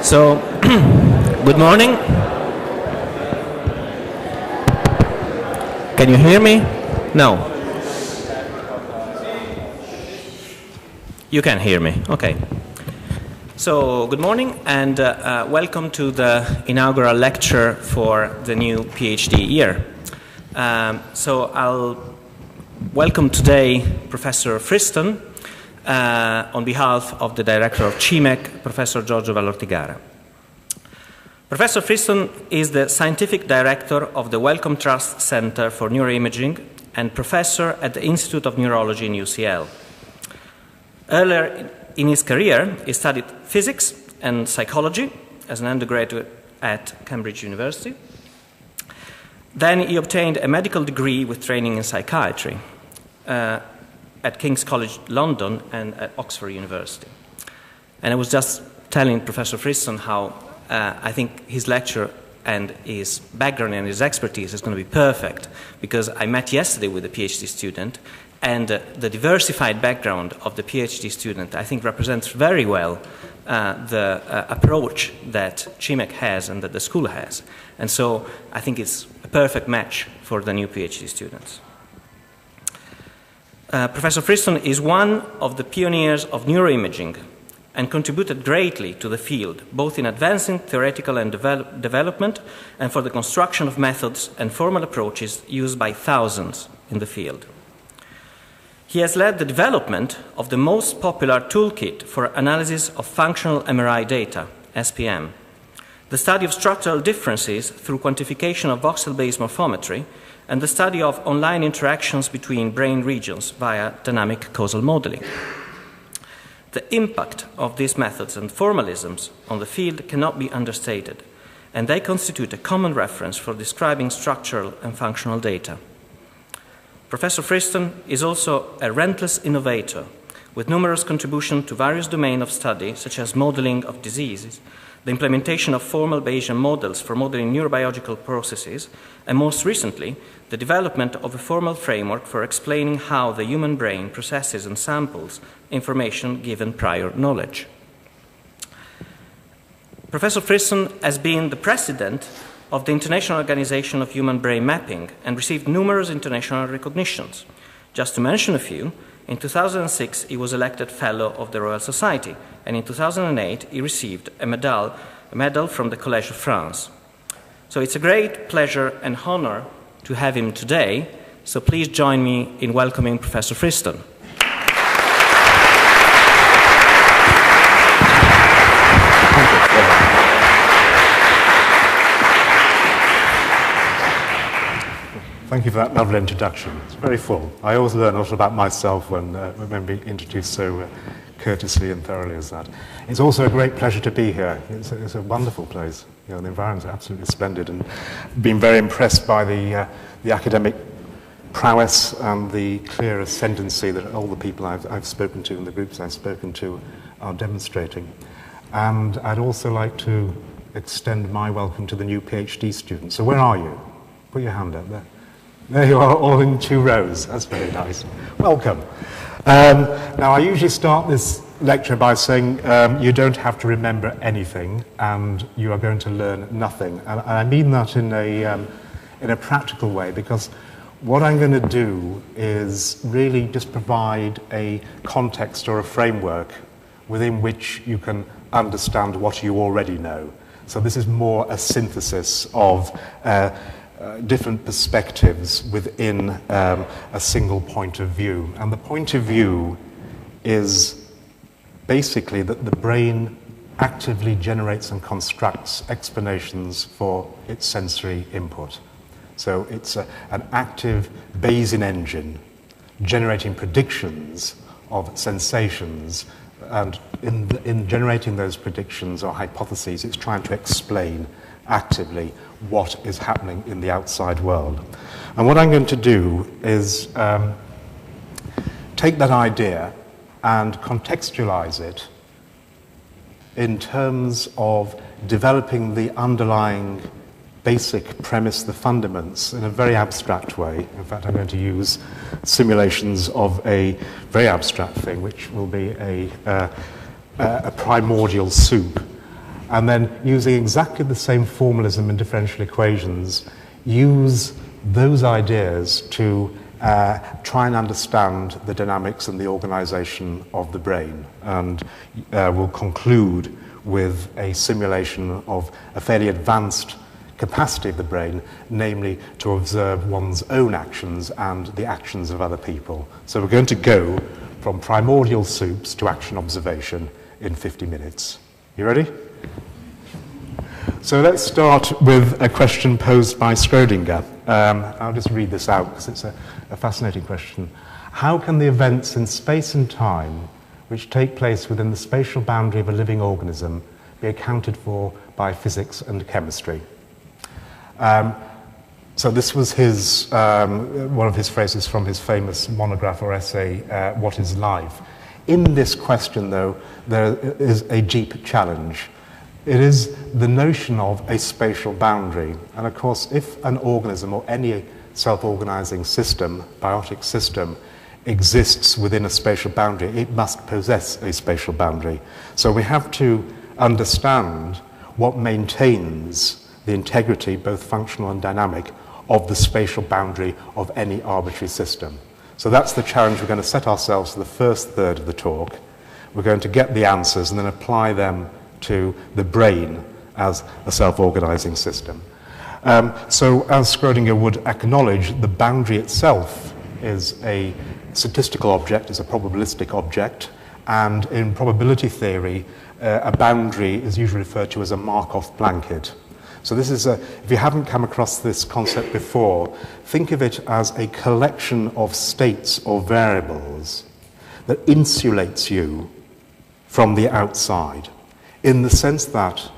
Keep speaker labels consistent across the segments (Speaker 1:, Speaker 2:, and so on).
Speaker 1: So, good morning. Can you hear me? No. You can hear me. Okay. So, good morning and welcome to the inaugural lecture for the new PhD year. So, I'll welcome today Professor Friston on behalf of the Director of CIMeC, Professor Giorgio Vallortigara. Professor Friston is the Scientific Director of the Wellcome Trust Center for Neuroimaging and Professor at the Institute of Neurology in UCL. Earlier in his career, he studied physics and psychology as an undergraduate at Cambridge University. Then he obtained a medical degree with training in psychiatry at King's College London and at Oxford University. And I was just telling Professor Friston how I think his lecture and his background and his expertise is going to be perfect, because I met yesterday with a PhD student, and the diversified background of the PhD student I think represents very well the approach that CIMeC has and that the school has. And so I think it's a perfect match for the new PhD students. Professor Friston is one of the pioneers of neuroimaging and contributed greatly to the field, both in advancing theoretical and development and for the construction of methods and formal approaches used by thousands in the field. He has led the development of the most popular toolkit for analysis of functional MRI data, SPM, the study of structural differences through quantification of voxel-based morphometry, and the study of online interactions between brain regions via dynamic causal modeling. The impact of these methods and formalisms on the field cannot be understated, and they constitute a common reference for describing structural and functional data. Professor Friston is also a relentless innovator, with numerous contributions to various domains of study, such as modeling of diseases, the implementation of formal Bayesian models for modeling neurobiological processes, and most recently, the development of a formal framework for explaining how the human brain processes and samples information given prior knowledge. Professor Friston has been the president of the International Organization of Human Brain Mapping and received numerous international recognitions. Just to mention a few, in 2006 he was elected Fellow of the Royal Society, and in 2008 he received a medal from the Collège of France. So it's a great pleasure and honor to have him today, so please join me in welcoming Professor Friston.
Speaker 2: Thank you for that lovely introduction. It's very full. I always learn a lot about myself when being introduced so courteously and thoroughly as that. It's also a great pleasure to be here. It's a wonderful place. You know, the environment's absolutely splendid, and been very impressed by the academic prowess and the clear ascendancy that all the people I've spoken to and the groups I've spoken to are demonstrating. And I'd also like to extend my welcome to the new PhD students. So where are you? Put your hand up there. There you are, all in 2 rows. That's very nice. Welcome. Now, I usually start this lecture by saying you don't have to remember anything, and you are going to learn nothing. And I mean that in a practical way, because what I'm going to do is really just provide a context or a framework within which you can understand what you already know. So this is more a synthesis of different perspectives within a single point of view. And the point of view is basically that the brain actively generates and constructs explanations for its sensory input. So it's an active Bayesian engine generating predictions of sensations, and in generating those predictions or hypotheses, it's trying to explain actively what is happening in the outside world. And what I'm going to do is take that idea and contextualize it in terms of developing the underlying basic premise, the fundaments, in a very abstract way. In fact, I'm going to use simulations of a very abstract thing, which will be a primordial soup. and then using exactly the same formalism in differential equations, use those ideas to try and understand the dynamics and the organization of the brain. And we'll conclude with a simulation of a fairly advanced capacity of the brain, namely to observe one's own actions and the actions of other people. So we're going to go from primordial soups to action observation in 50 minutes. You ready? So let's start with a question posed by Schrödinger. I'll just read this out because it's a fascinating question. How can the events in space and time which take place within the spatial boundary of a living organism be accounted for by physics and chemistry? So this was his, one of his phrases from his famous monograph or essay, What is Life? In this question, though, there is a deep challenge. It is the notion of a spatial boundary. And of course, if an organism or any self-organizing system, biotic system, exists within a spatial boundary, it must possess a spatial boundary. So we have to understand what maintains the integrity, both functional and dynamic, of the spatial boundary of any arbitrary system. So that's the challenge we're going to set ourselves for the first third of the talk. We're going to get the answers and then apply them to the brain as a self-organizing system. So as Schrödinger would acknowledge, the boundary itself is a statistical object, is a probabilistic object, and in probability theory, a boundary is usually referred to as a Markov blanket. So this is if you haven't come across this concept before, think of it as a collection of states or variables that insulates you from the outside, in the sense that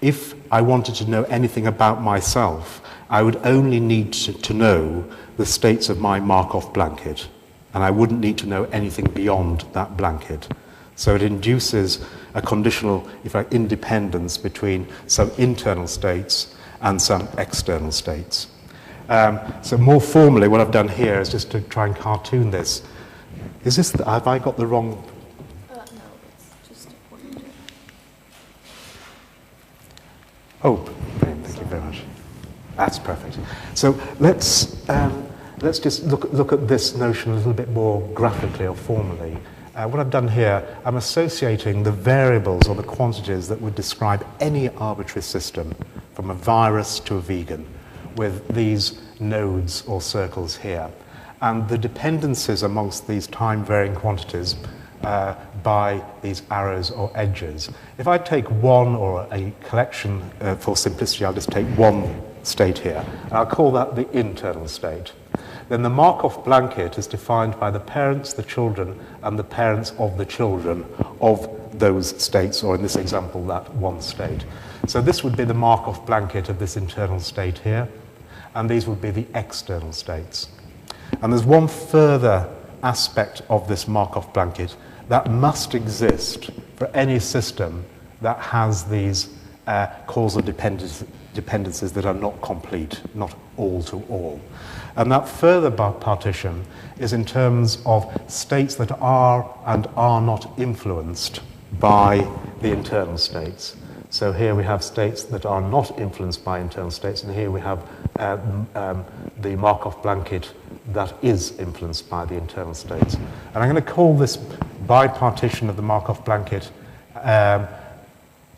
Speaker 2: if I wanted to know anything about myself, I would only need to know the states of my Markov blanket, and I wouldn't need to know anything beyond that blanket. So it induces a conditional, if you like, independence between some internal states and some external states. So more formally, what I've done here is just to try and cartoon this. Is this, have I got the wrong?
Speaker 3: No, it's just important.
Speaker 2: Oh, brilliant, thank you very much. That's perfect. So let's just look at this notion a little bit more graphically or formally. What I've done here, I'm associating the variables or the quantities that would describe any arbitrary system, from a virus to a vegan, with these nodes or circles here. And the dependencies amongst these time-varying quantities by these arrows or edges. If I take one or a collection, for simplicity, I'll just take one state here, and I'll call that the internal state. Then the Markov blanket is defined by the parents, the children, and the parents of the children of those states, or in this example, that one state. So this would be the Markov blanket of this internal state here, and these would be the external states. And there's one further aspect of this Markov blanket that must exist for any system that has these causal dependencies that are not complete, not all to all. And that further partition is in terms of states that are and are not influenced by the internal states. So here we have states that are not influenced by internal states, and here we have the Markov blanket that is influenced by the internal states. And I'm going to call this bipartition of the Markov blanket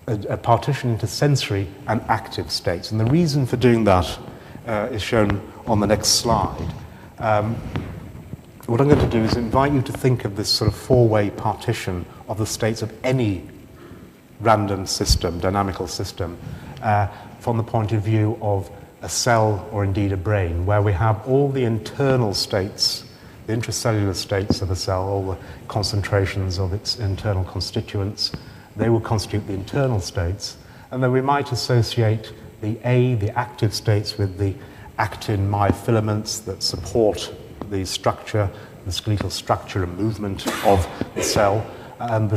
Speaker 2: a partition into sensory and active states. And the reason for doing that is shown on the next slide. What I'm going to do is invite you to think of this sort of four-way partition of the states of any random system, dynamical system, from the point of view of a cell or indeed a brain, where we have all the internal states, the intracellular states of a cell, all the concentrations of its internal constituents. They will constitute the internal states, and then we might associate the active states with the actin myofilaments that support the structure, the skeletal structure and movement of the cell, and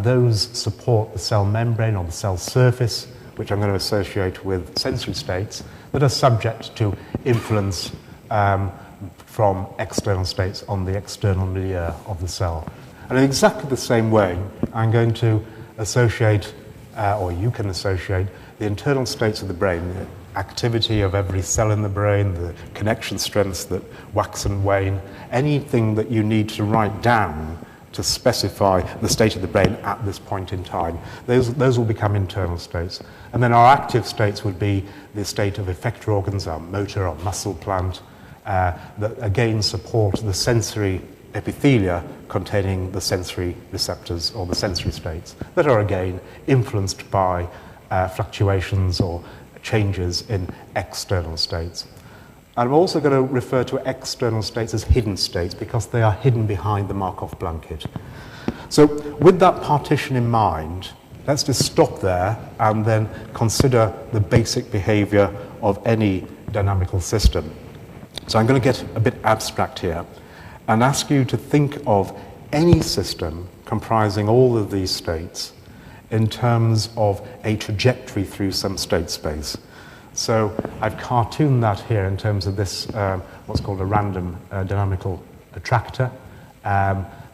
Speaker 2: those support the cell membrane or the cell surface, which I'm going to associate with sensory states that are subject to influence from external states on the external milieu of the cell. And in exactly the same way, I'm going to associate or you can associate the internal states of the brain, the activity of every cell in the brain, the connection strengths that wax and wane, anything that you need to write down to specify the state of the brain at this point in time. Those will become internal states. And then our active states would be the state of effector organs, our motor or muscle plant, that again support the sensory epithelia containing the sensory receptors or the sensory states that are again influenced by fluctuations or changes in external states. I'm also going to refer to external states as hidden states because they are hidden behind the Markov blanket. So with that partition in mind, let's just stop there and then consider the basic behavior of any dynamical system. So I'm going to get a bit abstract here and ask you to think of any system comprising all of these states in terms of a trajectory through some state space. So I've cartooned that here in terms of this, what's called a random dynamical attractor.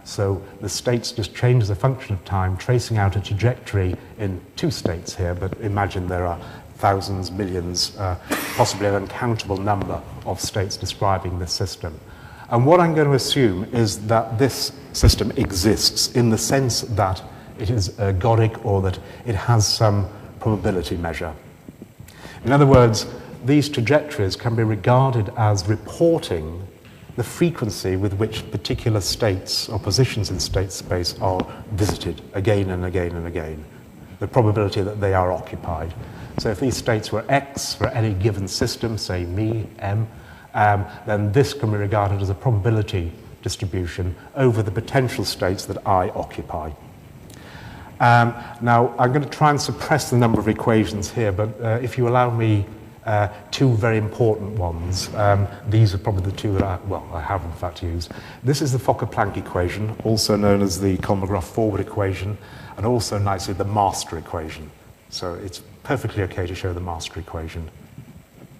Speaker 2: So the states just change as a function of time, tracing out a trajectory in two states here, but imagine there are thousands, millions, possibly an uncountable number of states describing this system. And what I'm going to assume is that this system exists in the sense that it is ergodic or that it has some probability measure. In other words, these trajectories can be regarded as reporting the frequency with which particular states or positions in state space are visited again and again and again, the probability that they are occupied. So if these states were X for any given system, say me, M, then this can be regarded as a probability distribution over the potential states that I occupy. Now, I'm going to try and suppress the number of equations here, but if you allow me two very important ones, these are probably the two that I have in fact used. This is the Fokker-Planck equation, also known as the Kolmogorov-Forward equation, and also nicely the master equation. So it's perfectly okay to show the master equation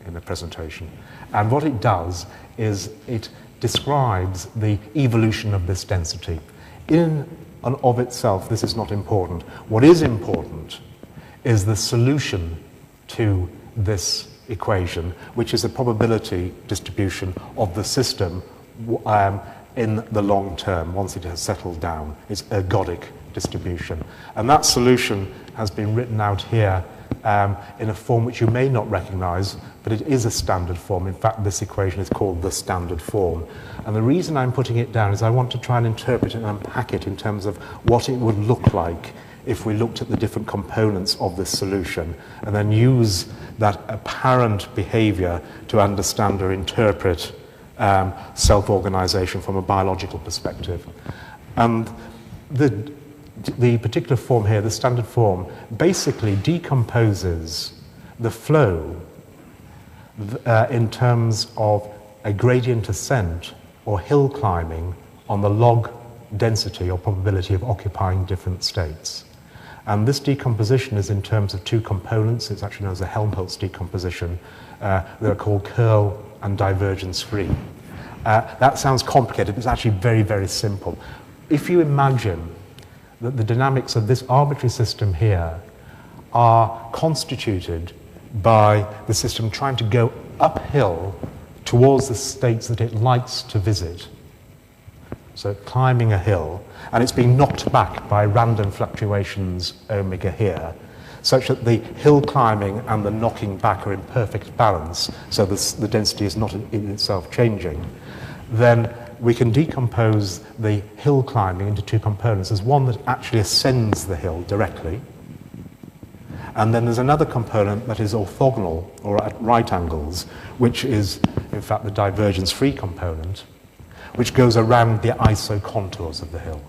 Speaker 2: in the presentation. And what it does is it describes the evolution of this density. In and of itself, this is not important. What is important is the solution to this equation, which is the probability distribution of the system in the long term, once it has settled down. It's ergodic distribution. And that solution has been written out here in a form which you may not recognize, but it is a standard form. In fact, this equation is called the standard form. And the reason I'm putting it down is I want to try and interpret it and unpack it in terms of what it would look like if we looked at the different components of this solution and then use that apparent behavior to understand or interpret self-organization from a biological perspective. And the particular form here, the standard form, basically decomposes the flow in terms of a gradient ascent or hill climbing on the log density or probability of occupying different states. And this decomposition is in terms of two components. It's actually known as a Helmholtz decomposition. They're called curl and divergence free. That sounds complicated. It's actually very, very simple. If you imagine that the dynamics of this arbitrary system here are constituted by the system trying to go uphill towards the states that it likes to visit. So climbing a hill, and it's being knocked back by random fluctuations omega here, such that the hill climbing and the knocking back are in perfect balance, so the density is not in itself changing, then we can decompose the hill climbing into two components. There's one that actually ascends the hill directly, and then there's another component that is orthogonal, or at right angles, which is, in fact, the divergence-free component, which goes around the isocontours of the hill.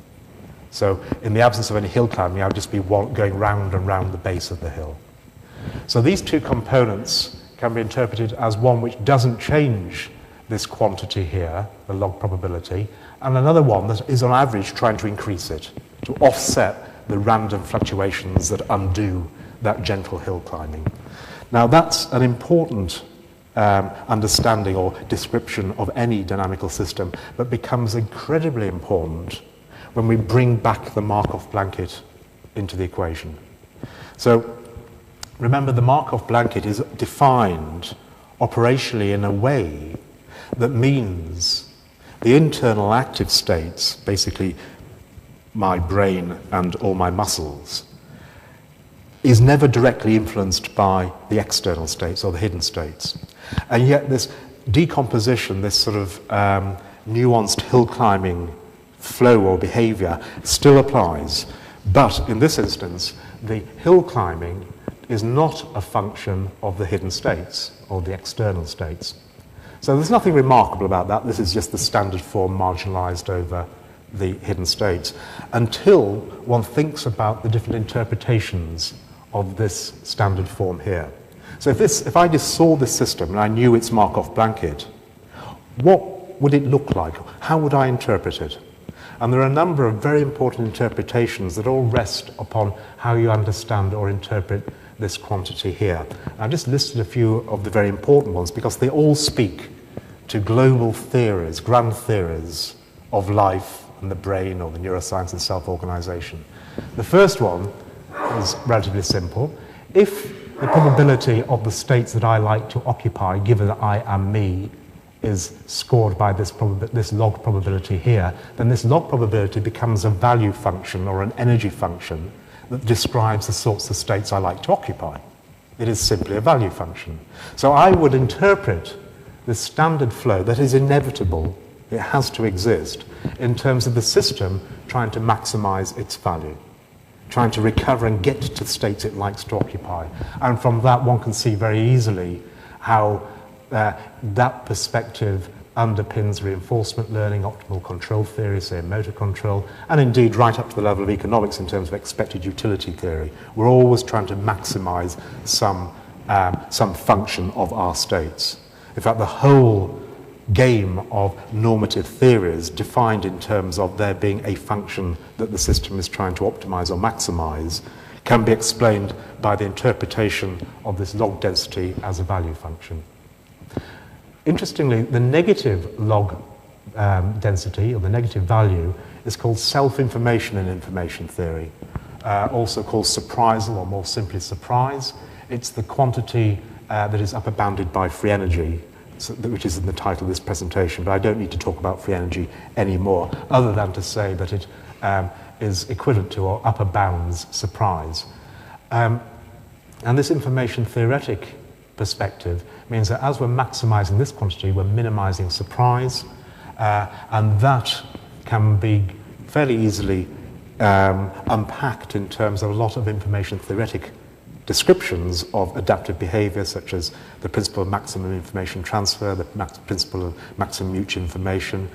Speaker 2: So in the absence of any hill climbing, I would just be going round and round the base of the hill. So these two components can be interpreted as one which doesn't change this quantity here, the log probability, and another one that is on average trying to increase it, to offset the random fluctuations that undo that gentle hill climbing. Now that's an important understanding or description of any dynamical system, but becomes incredibly important when we bring back the Markov blanket into the equation. So remember, the Markov blanket is defined operationally in a way that means the internal active states, basically my brain and all my muscles, is never directly influenced by the external states or the hidden states. And yet this decomposition, this sort of nuanced hill climbing flow or behavior still applies. But in this instance, the hill climbing is not a function of the hidden states or the external states. So there's nothing remarkable about that. This is just the standard form marginalized over the hidden states, until one thinks about the different interpretations of this standard form here. So if I just saw this system and I knew its Markov blanket, what would it look like? How would I interpret it? And there are a number of very important interpretations that all rest upon how you understand or interpret this quantity here. I've just listed a few of the very important ones because they all speak to global theories, grand theories of life and the brain or the neuroscience and self-organization. The first one is relatively simple. If the probability of the states that I like to occupy, given that I am me, is scored by this log probability here, then this log probability becomes a value function or an energy function that describes the sorts of states I like to occupy. It is simply a value function. So I would interpret this standard flow that is inevitable, it has to exist, in terms of the system trying to maximize its value, trying to recover and get to states it likes to occupy. And from that, one can see very easily how that perspective underpins reinforcement learning, optimal control theory, say motor control, and indeed right up to the level of economics in terms of expected utility theory. We're always trying to maximize some function of our states. In fact, the whole game of normative theories defined in terms of there being a function that the system is trying to optimize or maximize can be explained by the interpretation of this log density as a value function. Interestingly, the negative log density, or the negative value, is called self-information in information theory, also called surprisal, or more simply surprise. It's the quantity that is upper bounded by free energy, which is in the title of this presentation, but I don't need to talk about free energy anymore, other than to say that it is equivalent to or upper bounds surprise. And this information theoretic perspective means that as we're maximizing this quantity, we're minimizing surprise, and that can be fairly easily unpacked in terms of a lot of information theoretic descriptions of adaptive behavior, such as the principle of maximum information transfer, the principle of maximum mutual information,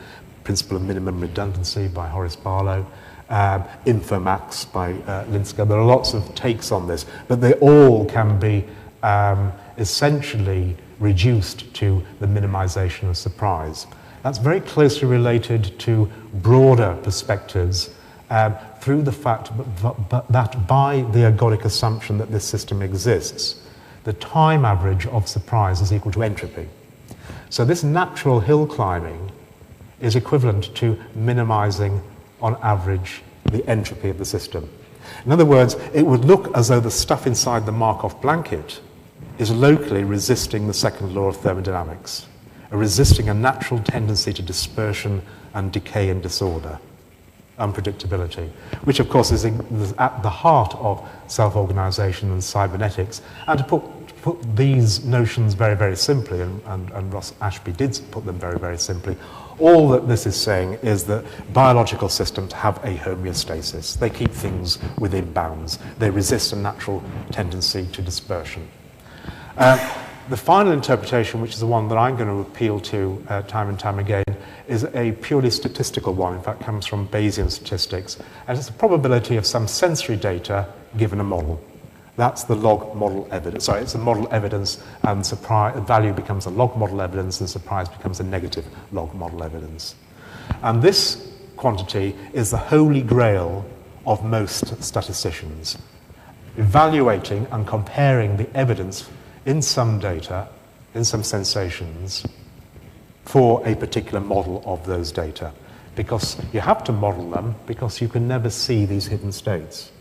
Speaker 2: principle of minimum redundancy by Horace Barlow, Infomax by Linsker. There are lots of takes on this, but they all can be essentially reduced to the minimization of surprise. That's very closely related to broader perspectives through the fact that by the ergodic assumption that this system exists, the time average of surprise is equal to entropy. So this natural hill climbing is equivalent to minimizing, on average, the entropy of the system. In other words, it would look as though the stuff inside the Markov blanket is locally resisting the second law of thermodynamics, resisting a natural tendency to dispersion and decay and disorder, unpredictability, which of course is at the heart of self-organization and cybernetics. And to put these notions very, very simply, and Ross Ashby did put them very, very simply, all that this is saying is that biological systems have a homeostasis. They keep things within bounds. They resist a natural tendency to dispersion. The final interpretation, which is the one that I'm going to appeal to time and time again, is a purely statistical one. In fact, comes from Bayesian statistics. And it's the probability of some sensory data given a model. That's the log model evidence. Sorry, it's a model evidence, and value becomes a log model evidence, and surprise becomes a negative log model evidence. And this quantity is the holy grail of most statisticians, evaluating and comparing the evidence in some data, in some sensations, for a particular model of those data. Because you have to model them, because you can never see these hidden states.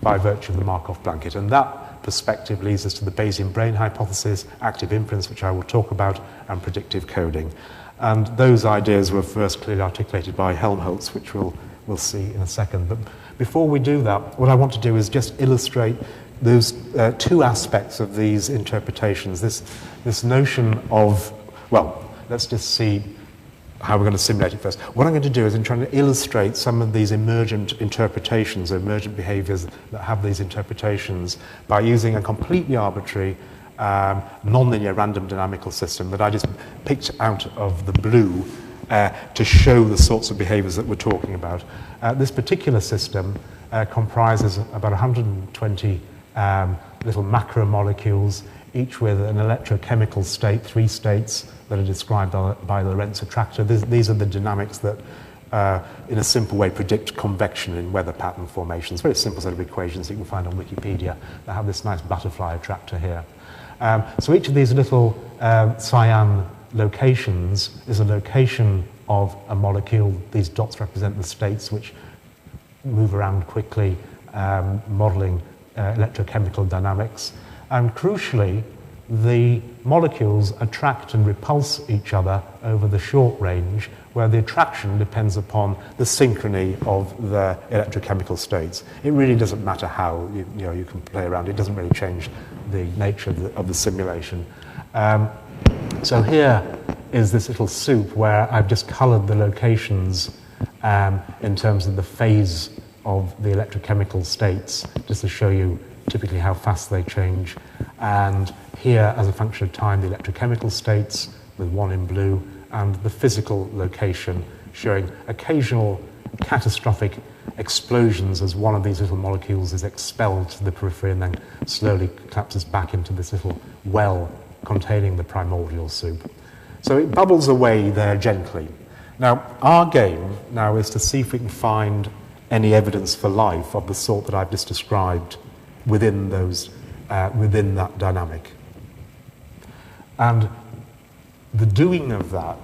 Speaker 2: by virtue of the Markov blanket. And that perspective leads us to the Bayesian brain hypothesis, active inference, which I will talk about, and predictive coding. And those ideas were first clearly articulated by Helmholtz, which we'll see in a second. But before we do that, what I want to do is just illustrate those two aspects of these interpretations. This notion of, well, let's just see how we're going to simulate it first. What I'm going to do is I'm trying to illustrate some of these emergent interpretations, emergent behaviors that have these interpretations by using a completely arbitrary nonlinear random dynamical system that I just picked out of the blue to show the sorts of behaviors that we're talking about. This particular system comprises about 120 little macromolecules, each with an electrochemical state, 3 states that are described by the Lorentz attractor. These are the dynamics that, in a simple way, predict convection in weather pattern formations. Very simple set of equations that you can find on Wikipedia that have this nice butterfly attractor here. So each of these little cyan locations is a location of a molecule. These dots represent the states which move around quickly, modeling electrochemical dynamics. And crucially, the molecules attract and repulse each other over the short range, where the attraction depends upon the synchrony of the electrochemical states. It really doesn't matter how you can play around. It doesn't really change the nature of the simulation. So here is this little soup where I've just colored the locations in terms of the phase of the electrochemical states, just to show you typically how fast they change. And here, as a function of time, the electrochemical states, with 1 in blue, and the physical location, showing occasional catastrophic explosions as one of these little molecules is expelled to the periphery and then slowly collapses back into this little well containing the primordial soup. So it bubbles away there gently. Now, our game now is to see if we can find any evidence for life of the sort that I've just described within that dynamic. And the doing of that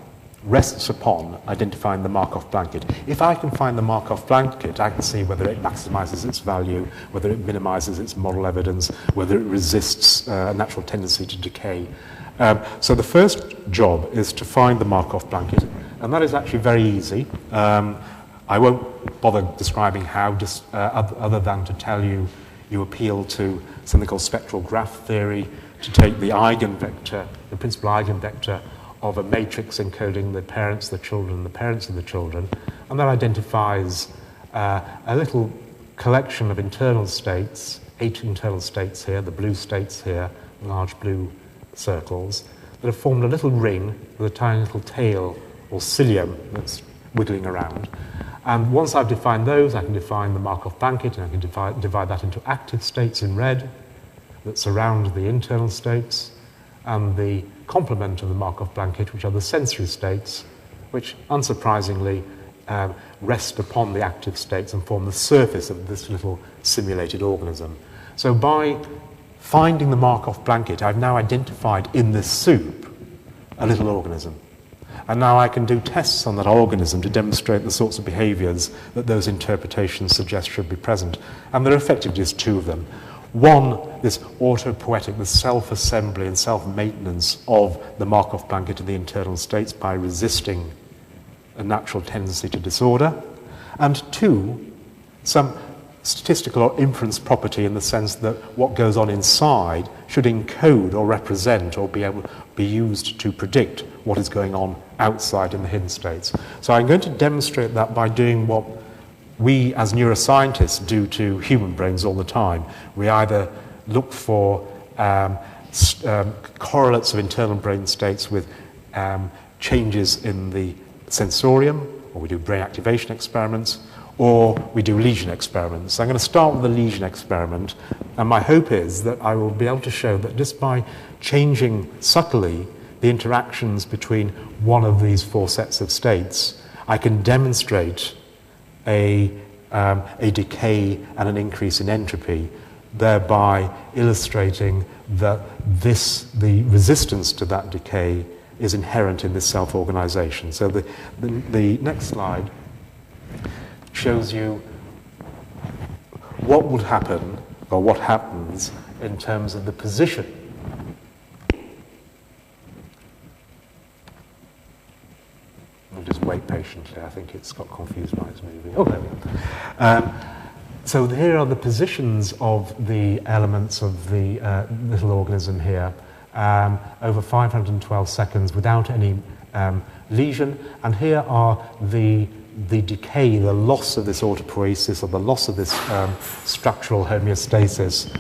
Speaker 2: rests upon identifying the Markov blanket. If I can find the Markov blanket, I can see whether it maximizes its value, whether it minimizes its model evidence, whether it resists a natural tendency to decay. So the first job is to find the Markov blanket, and that is actually very easy. I won't bother describing how, just other than to tell you, you appeal to something called spectral graph theory to take the eigenvector, the principal eigenvector of a matrix encoding the parents, the children, the parents of the children, and that identifies a little collection of internal states, 8 internal states here, the blue states here, large blue circles, that have formed a little ring with a tiny little tail or cilium that's wiggling around. And once I've defined those, I can define the Markov blanket, and I can divide that into active states in red that surround the internal states, and the complement of the Markov blanket, which are the sensory states, which unsurprisingly rest upon the active states and form the surface of this little simulated organism. So by finding the Markov blanket, I've now identified in this soup a little organism. And now I can do tests on that organism to demonstrate the sorts of behaviors that those interpretations suggest should be present. And there are effectively just 2 of them. One, this autopoietic, the self-assembly and self-maintenance of the Markov blanket of the internal states by resisting a natural tendency to disorder. And 2, some statistical or inference property in the sense that what goes on inside should encode or represent or be able to be used to predict what is going on outside in the hidden states. So I'm going to demonstrate that by doing what we as neuroscientists do to human brains all the time. We either look for correlates of internal brain states with changes in the sensorium, or we do brain activation experiments, or we do lesion experiments. So I'm going to start with the lesion experiment, and my hope is that I will be able to show that just by changing subtly the interactions between one of these 4 sets of states, I can demonstrate a decay and an increase in entropy, thereby illustrating that the resistance to that decay is inherent in this self-organization. So the next slide shows you what would happen, or what happens, in terms of the position. We'll just wait patiently. I think it's got confused by its moving. Oh, there we go. So here are the positions of the elements of the little organism here over 512 seconds without any lesion. And here are the decay, the loss of this autopoiesis, or the loss of this structural homeostasis,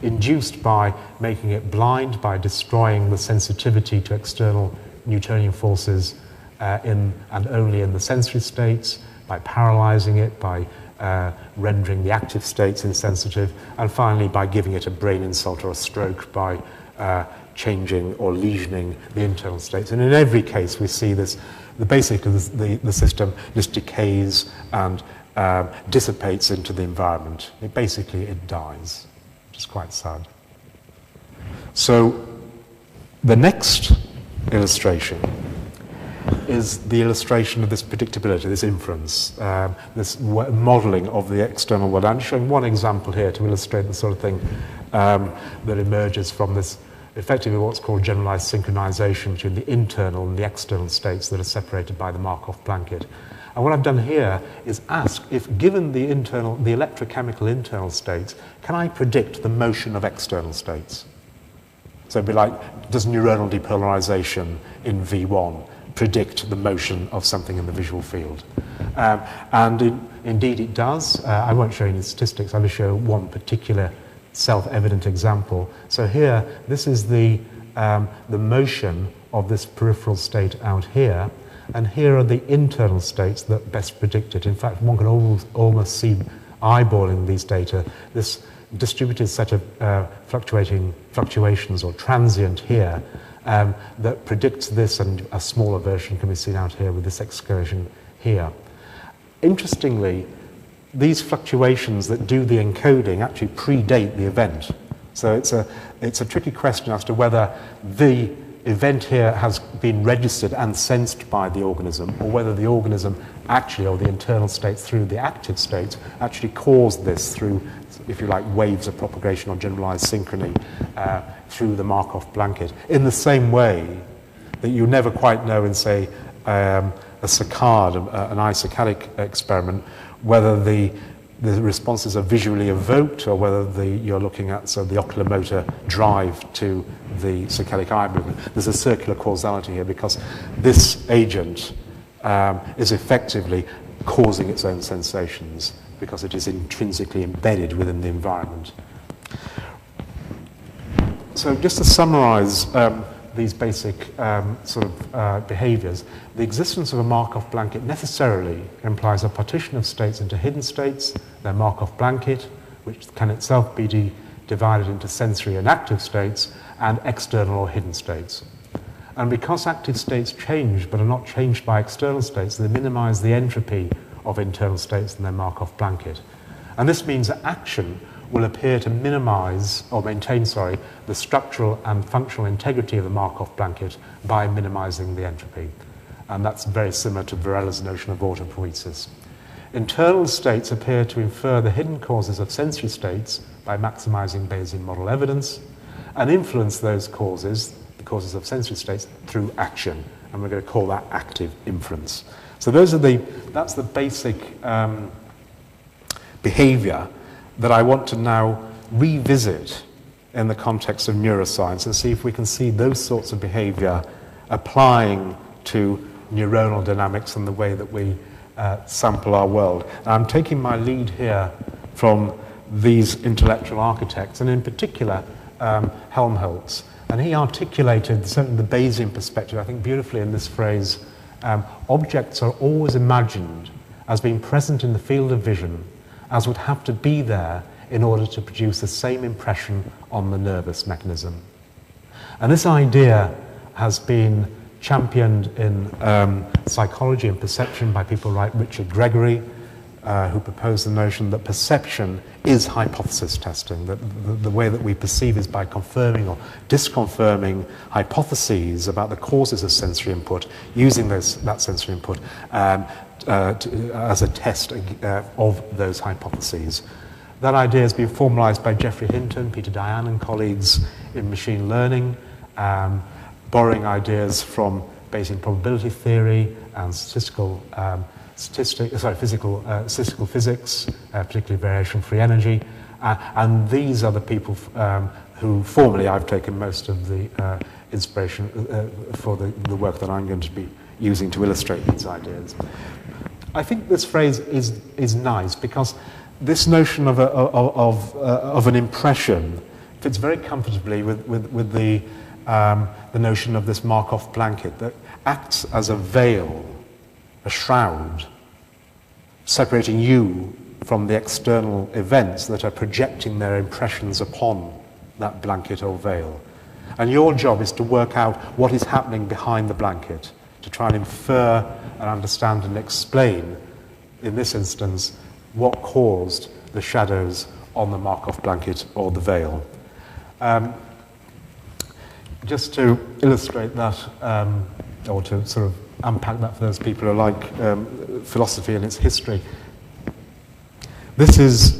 Speaker 2: induced by making it blind, by destroying the sensitivity to external Newtonian forces in and only in the sensory states, by paralyzing it, by rendering the active states insensitive, and finally by giving it a brain insult or a stroke by changing or lesioning the internal states. And in every case we see this, basically the system just decays and dissipates into the environment. It dies, which is quite sad. So the next illustration is the illustration of this predictability, this inference, this modeling of the external world. I'm showing one example here to illustrate the sort of thing that emerges from this, effectively what's called generalized synchronization between the internal and the external states that are separated by the Markov blanket. And what I've done here is ask if, given the electrochemical internal states, can I predict the motion of external states? So it'd be like, does neuronal depolarization in V1 predict the motion of something in the visual field? Indeed it does. I won't show any statistics, I'll just show one particular self-evident example. So here, this is the motion of this peripheral state out here, and here are the internal states that best predict it. In fact, one can almost see, eyeballing these data, this distributed set of fluctuations or transient here that predicts this, and a smaller version can be seen out here with this excursion here. Interestingly, these fluctuations that do the encoding actually predate the event. So it's a tricky question as to whether the event here has been registered and sensed by the organism, or whether the organism actually, or the internal states through the active states, actually caused this through, if you like, waves of propagation or generalized synchrony through the Markov blanket. In the same way that you never quite know in, say, a saccade, an isoccadic experiment, whether the responses are visually evoked or whether you're looking at the oculomotor drive to the saccadic eye movement. There's a circular causality here because this agent is effectively causing its own sensations because it is intrinsically embedded within the environment. So just to summarize these basic behaviors, the existence of a Markov blanket necessarily implies a partition of states into hidden states, their Markov blanket, which can itself be divided into sensory and active states, and external or hidden states. And because active states change but are not changed by external states, they minimize the entropy of internal states in their Markov blanket. And this means that action will appear to minimize, or maintain, the structural and functional integrity of the Markov blanket by minimizing the entropy. And that's very similar to Varela's notion of autopoiesis. Internal states appear to infer the hidden causes of sensory states by maximizing Bayesian model evidence, and influence those causes, the causes of sensory states, through action. And we're going to call that active inference. So that's the basic behavior that I want to now revisit in the context of neuroscience and see if we can see those sorts of behavior applying to neuronal dynamics and the way that we sample our world. Now, I'm taking my lead here from these intellectual architects, and in particular Helmholtz. And he articulated certainly the Bayesian perspective, I think, beautifully in this phrase, objects are always imagined as being present in the field of vision as would have to be there in order to produce the same impression on the nervous mechanism. And this idea has been championed in psychology and perception by people like Richard Gregory, who proposed the notion that perception is hypothesis testing, that the way that we perceive is by confirming or disconfirming hypotheses about the causes of sensory input, using that sensory input as a test of those hypotheses. That idea has been formalized by Geoffrey Hinton, Peter Diane and colleagues in machine learning, borrowing ideas from Bayesian probability theory and statistical physics, particularly variation-free energy. And these are the people who formally I've taken most of the inspiration for the work that I'm going to be using to illustrate these ideas. I think this phrase is nice because this notion of an impression fits very comfortably with the notion of this Markov blanket that acts as a veil, a shroud, separating you from the external events that are projecting their impressions upon that blanket or veil. And your job is to work out what is happening behind the blanket, to try and infer and understand and explain, in this instance, what caused the shadows on the Markov blanket or the veil. Just to illustrate that, or to sort of unpack that for those people who like philosophy and its history, this is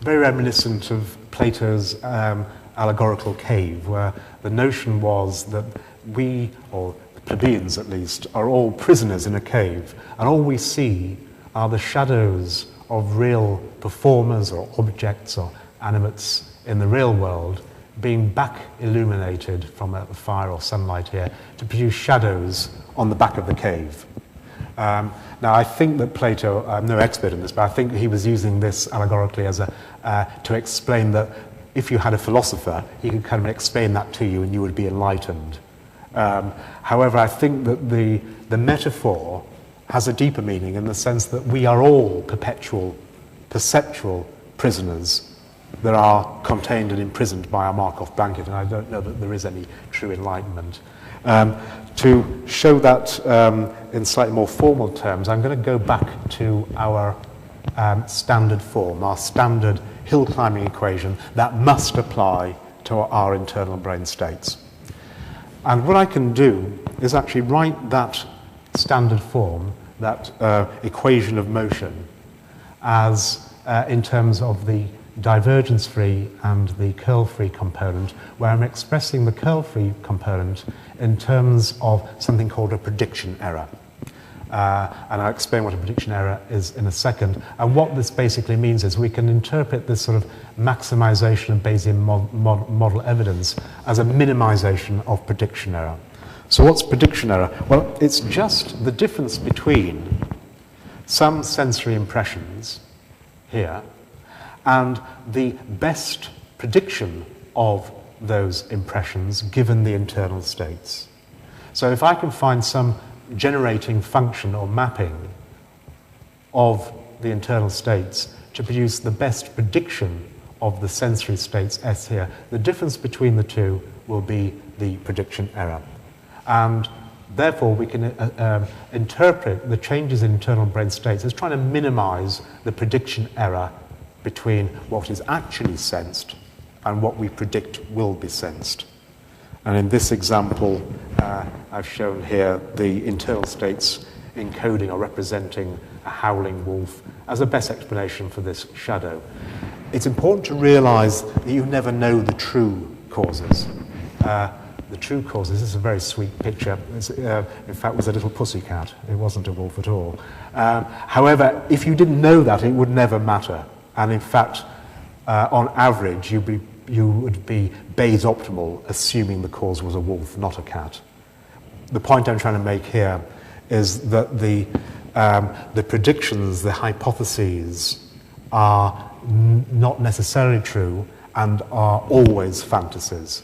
Speaker 2: very reminiscent of Plato's allegorical cave, where the notion was that we, or the plebeians at least, are all prisoners in a cave, and all we see are the shadows of real performers or objects or animates in the real world being back illuminated from a fire or sunlight here to produce shadows on the back of the cave. Now, I think that Plato, I'm no expert in this, but I think he was using this allegorically as to explain that if you had a philosopher, he could kind of explain that to you and you would be enlightened. However, I think that the metaphor has a deeper meaning in the sense that we are all perpetual, perceptual prisoners that are contained and imprisoned by a Markov blanket, and I don't know that there is any true enlightenment. To show that in slightly more formal terms, I'm going to go back to our standard form, our standard hill climbing equation that must apply to our internal brain states. And what I can do is actually write that standard form, that equation of motion, as in terms of the divergence-free and the curl-free component, where I'm expressing the curl-free component in terms of something called a prediction error. And I'll explain what a prediction error is in a second. And what this basically means is we can interpret this sort of maximization of Bayesian model evidence as a minimization of prediction error. So what's prediction error? Well, it's just the difference between some sensory impressions here and the best prediction of those impressions given the internal states. So if I can find some generating function or mapping of the internal states to produce the best prediction of the sensory states S here, the difference between the two will be the prediction error. And therefore, we can interpret the changes in internal brain states as trying to minimize the prediction error between what is actually sensed and what we predict will be sensed. And in this example, I've shown here the internal states encoding or representing a howling wolf as a best explanation for this shadow. It's important to realize that you never know the true causes. The true causes, this is a very sweet picture. In fact, it was a little pussycat. It wasn't a wolf at all. However, if you didn't know that, it would never matter. And in fact, on average, you would be Bayes optimal, assuming the cause was a wolf, not a cat. The point I'm trying to make here is that the predictions, the hypotheses, are not necessarily true and are always fantasies.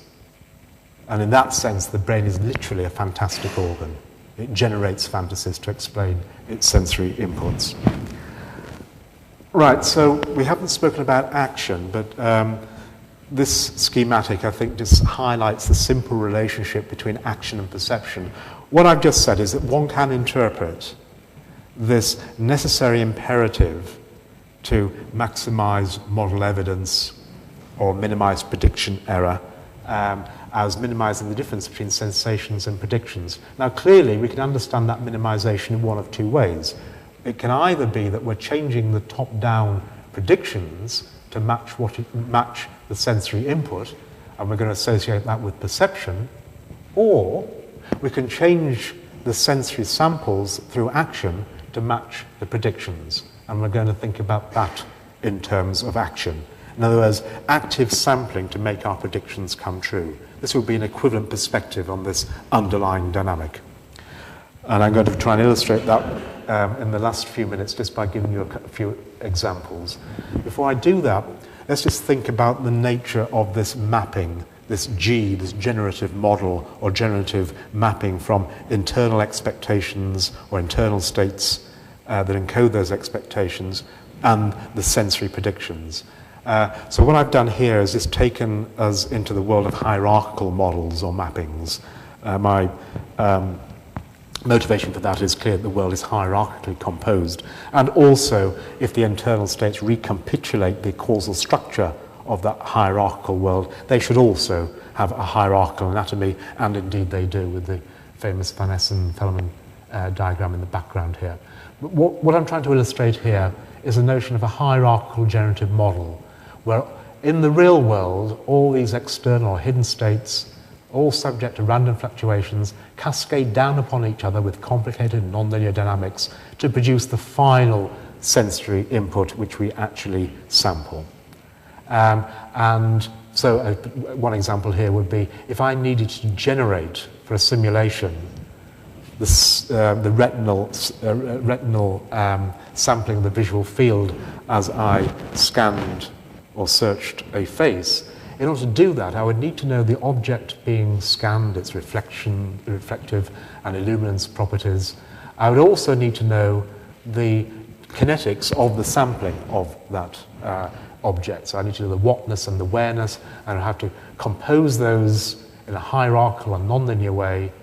Speaker 2: And in that sense, the brain is literally a fantastic organ. It generates fantasies to explain its sensory inputs. Right, so we haven't spoken about action, but this schematic, I think, just highlights the simple relationship between action and perception. What I've just said is that one can interpret this necessary imperative to maximize model evidence or minimize prediction error as minimizing the difference between sensations and predictions. Now, clearly, we can understand that minimization in one of two ways. It can either be that we're changing the top-down predictions to match the sensory input, and we're going to associate that with perception, or we can change the sensory samples through action to match the predictions, and we're going to think about that in terms of action. In other words, active sampling to make our predictions come true. This will be an equivalent perspective on this underlying dynamic. And I'm going to try and illustrate that in the last few minutes just by giving you a few examples. Before I do that, let's just think about the nature of this mapping, this generative model or generative mapping from internal expectations or internal states that encode those expectations and the sensory predictions. So what I've done here is just taken us into the world of hierarchical models or mappings. My motivation for that is clear that the world is hierarchically composed, and also if the internal states recapitulate the causal structure of that hierarchical world, they should also have a hierarchical anatomy, and indeed they do, with the famous Van Essen-Fellman diagram in the background here. But what I'm trying to illustrate here is the notion of a hierarchical generative model, where in the real world, all these external or hidden states, all subject to random fluctuations, cascade down upon each other with complicated nonlinear dynamics to produce the final sensory input which we actually sample. And so one example here would be if I needed to generate for a simulation the retinal sampling of the visual field as I scanned or searched a face. In order to do that, I would need to know the object being scanned, its reflective and illuminance properties. I would also need to know the kinetics of the sampling of that object. So I need to know the whatness and the whereness, and I have to compose those in a hierarchical and nonlinear way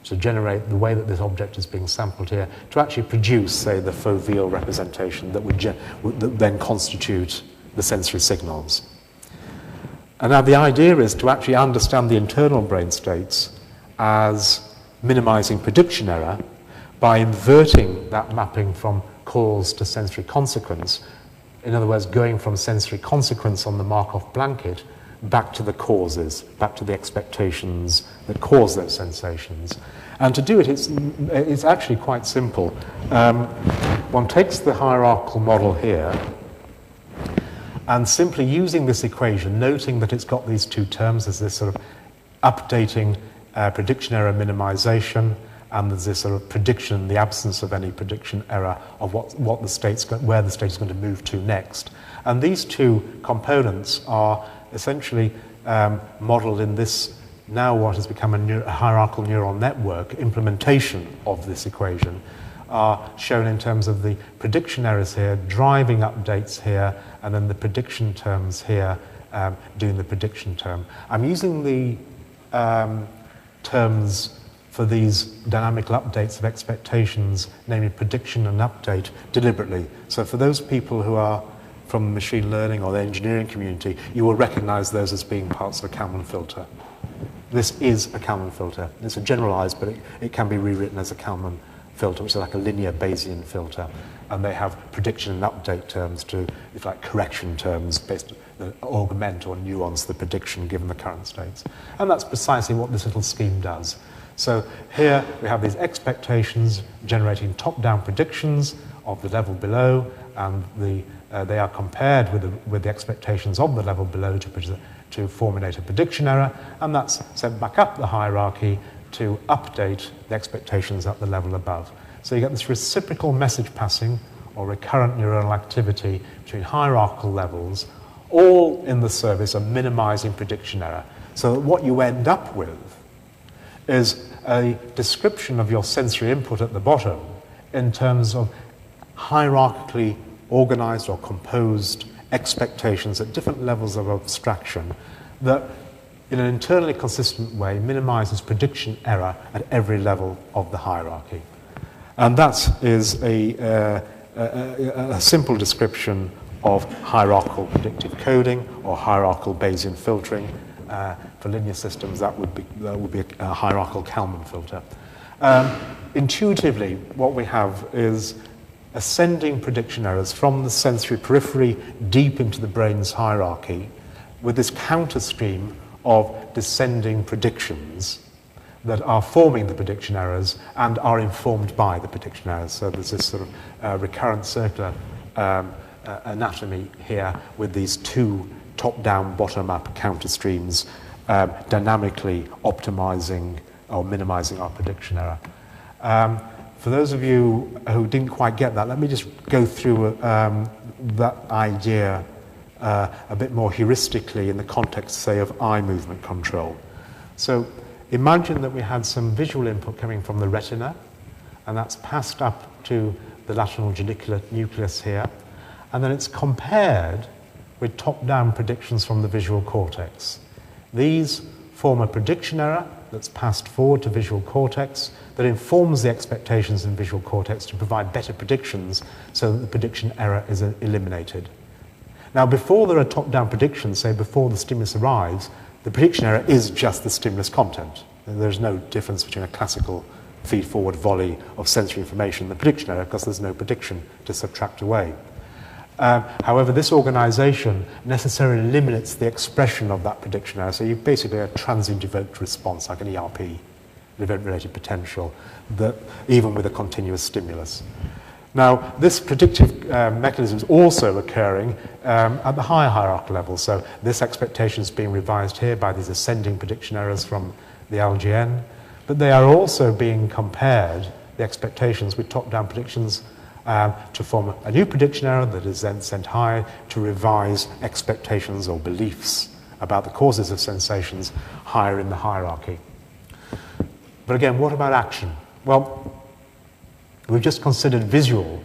Speaker 2: to generate the way that this object is being sampled here, to actually produce, say, the foveal representation that would then constitute the sensory signals. And now the idea is to actually understand the internal brain states as minimizing prediction error by inverting that mapping from cause to sensory consequence. In other words, going from sensory consequence on the Markov blanket back to the causes, back to the expectations that cause those sensations. And to do it, it's actually quite simple. One takes the hierarchical model here, and simply using this equation, noting that it's got these two terms, there's this sort of updating prediction error minimization, and there's this sort of prediction in the absence of any prediction error of where the state is going to move to next. And these two components are essentially modeled in this, now what has become a hierarchical neural network implementation of this equation, are shown in terms of the prediction errors here, driving updates here, and then the prediction terms here, doing the prediction term. I'm using the terms for these dynamical updates of expectations, namely prediction and update, deliberately. So for those people who are from machine learning or the engineering community, you will recognize those as being parts of a Kalman filter. This is a Kalman filter. It's a generalized, but it can be rewritten as a Kalman filter, which is like a linear Bayesian filter. And they have prediction and update terms to, if like correction terms, based that augment or nuance the prediction given the current states. And that's precisely what this little scheme does. So here we have these expectations generating top-down predictions of the level below, and they are compared with the expectations of the level below to formulate a prediction error, and that's sent back up the hierarchy to update the expectations at the level above. So you get this reciprocal message passing or recurrent neuronal activity between hierarchical levels, all in the service of minimizing prediction error. So that what you end up with is a description of your sensory input at the bottom in terms of hierarchically organized or composed expectations at different levels of abstraction that in an internally consistent way minimizes prediction error at every level of the hierarchy. And that is a simple description of hierarchical predictive coding or hierarchical Bayesian filtering. For linear systems, that would be a hierarchical Kalman filter. Intuitively, what we have is ascending prediction errors from the sensory periphery deep into the brain's hierarchy with this counter stream of descending predictions that are forming the prediction errors and are informed by the prediction errors. So there's this sort of recurrent circular anatomy here with these two top-down, bottom-up counter streams dynamically optimizing or minimizing our prediction error. For those of you who didn't quite get that, let me just go through that idea a bit more heuristically in the context, say, of eye movement control. So imagine that we had some visual input coming from the retina, and that's passed up to the lateral geniculate nucleus here, and then it's compared with top-down predictions from the visual cortex. These form a prediction error that's passed forward to visual cortex that informs the expectations in visual cortex to provide better predictions so that the prediction error is eliminated. Now, before there are top-down predictions, say before the stimulus arrives, the prediction error is just the stimulus content. There's no difference between a classical feed-forward volley of sensory information and the prediction error because there's no prediction to subtract away. However, this organization necessarily limits the expression of that prediction error. So you basically have a transient event response, like an ERP, an event-related potential, that even with a continuous stimulus. Now, this predictive mechanism is also occurring at the higher hierarchical level. So this expectation is being revised here by these ascending prediction errors from the LGN, but they are also being compared, the expectations, with top-down predictions to form a new prediction error that is then sent higher to revise expectations or beliefs about the causes of sensations higher in the hierarchy. But again, what about action? Well, we've just considered visual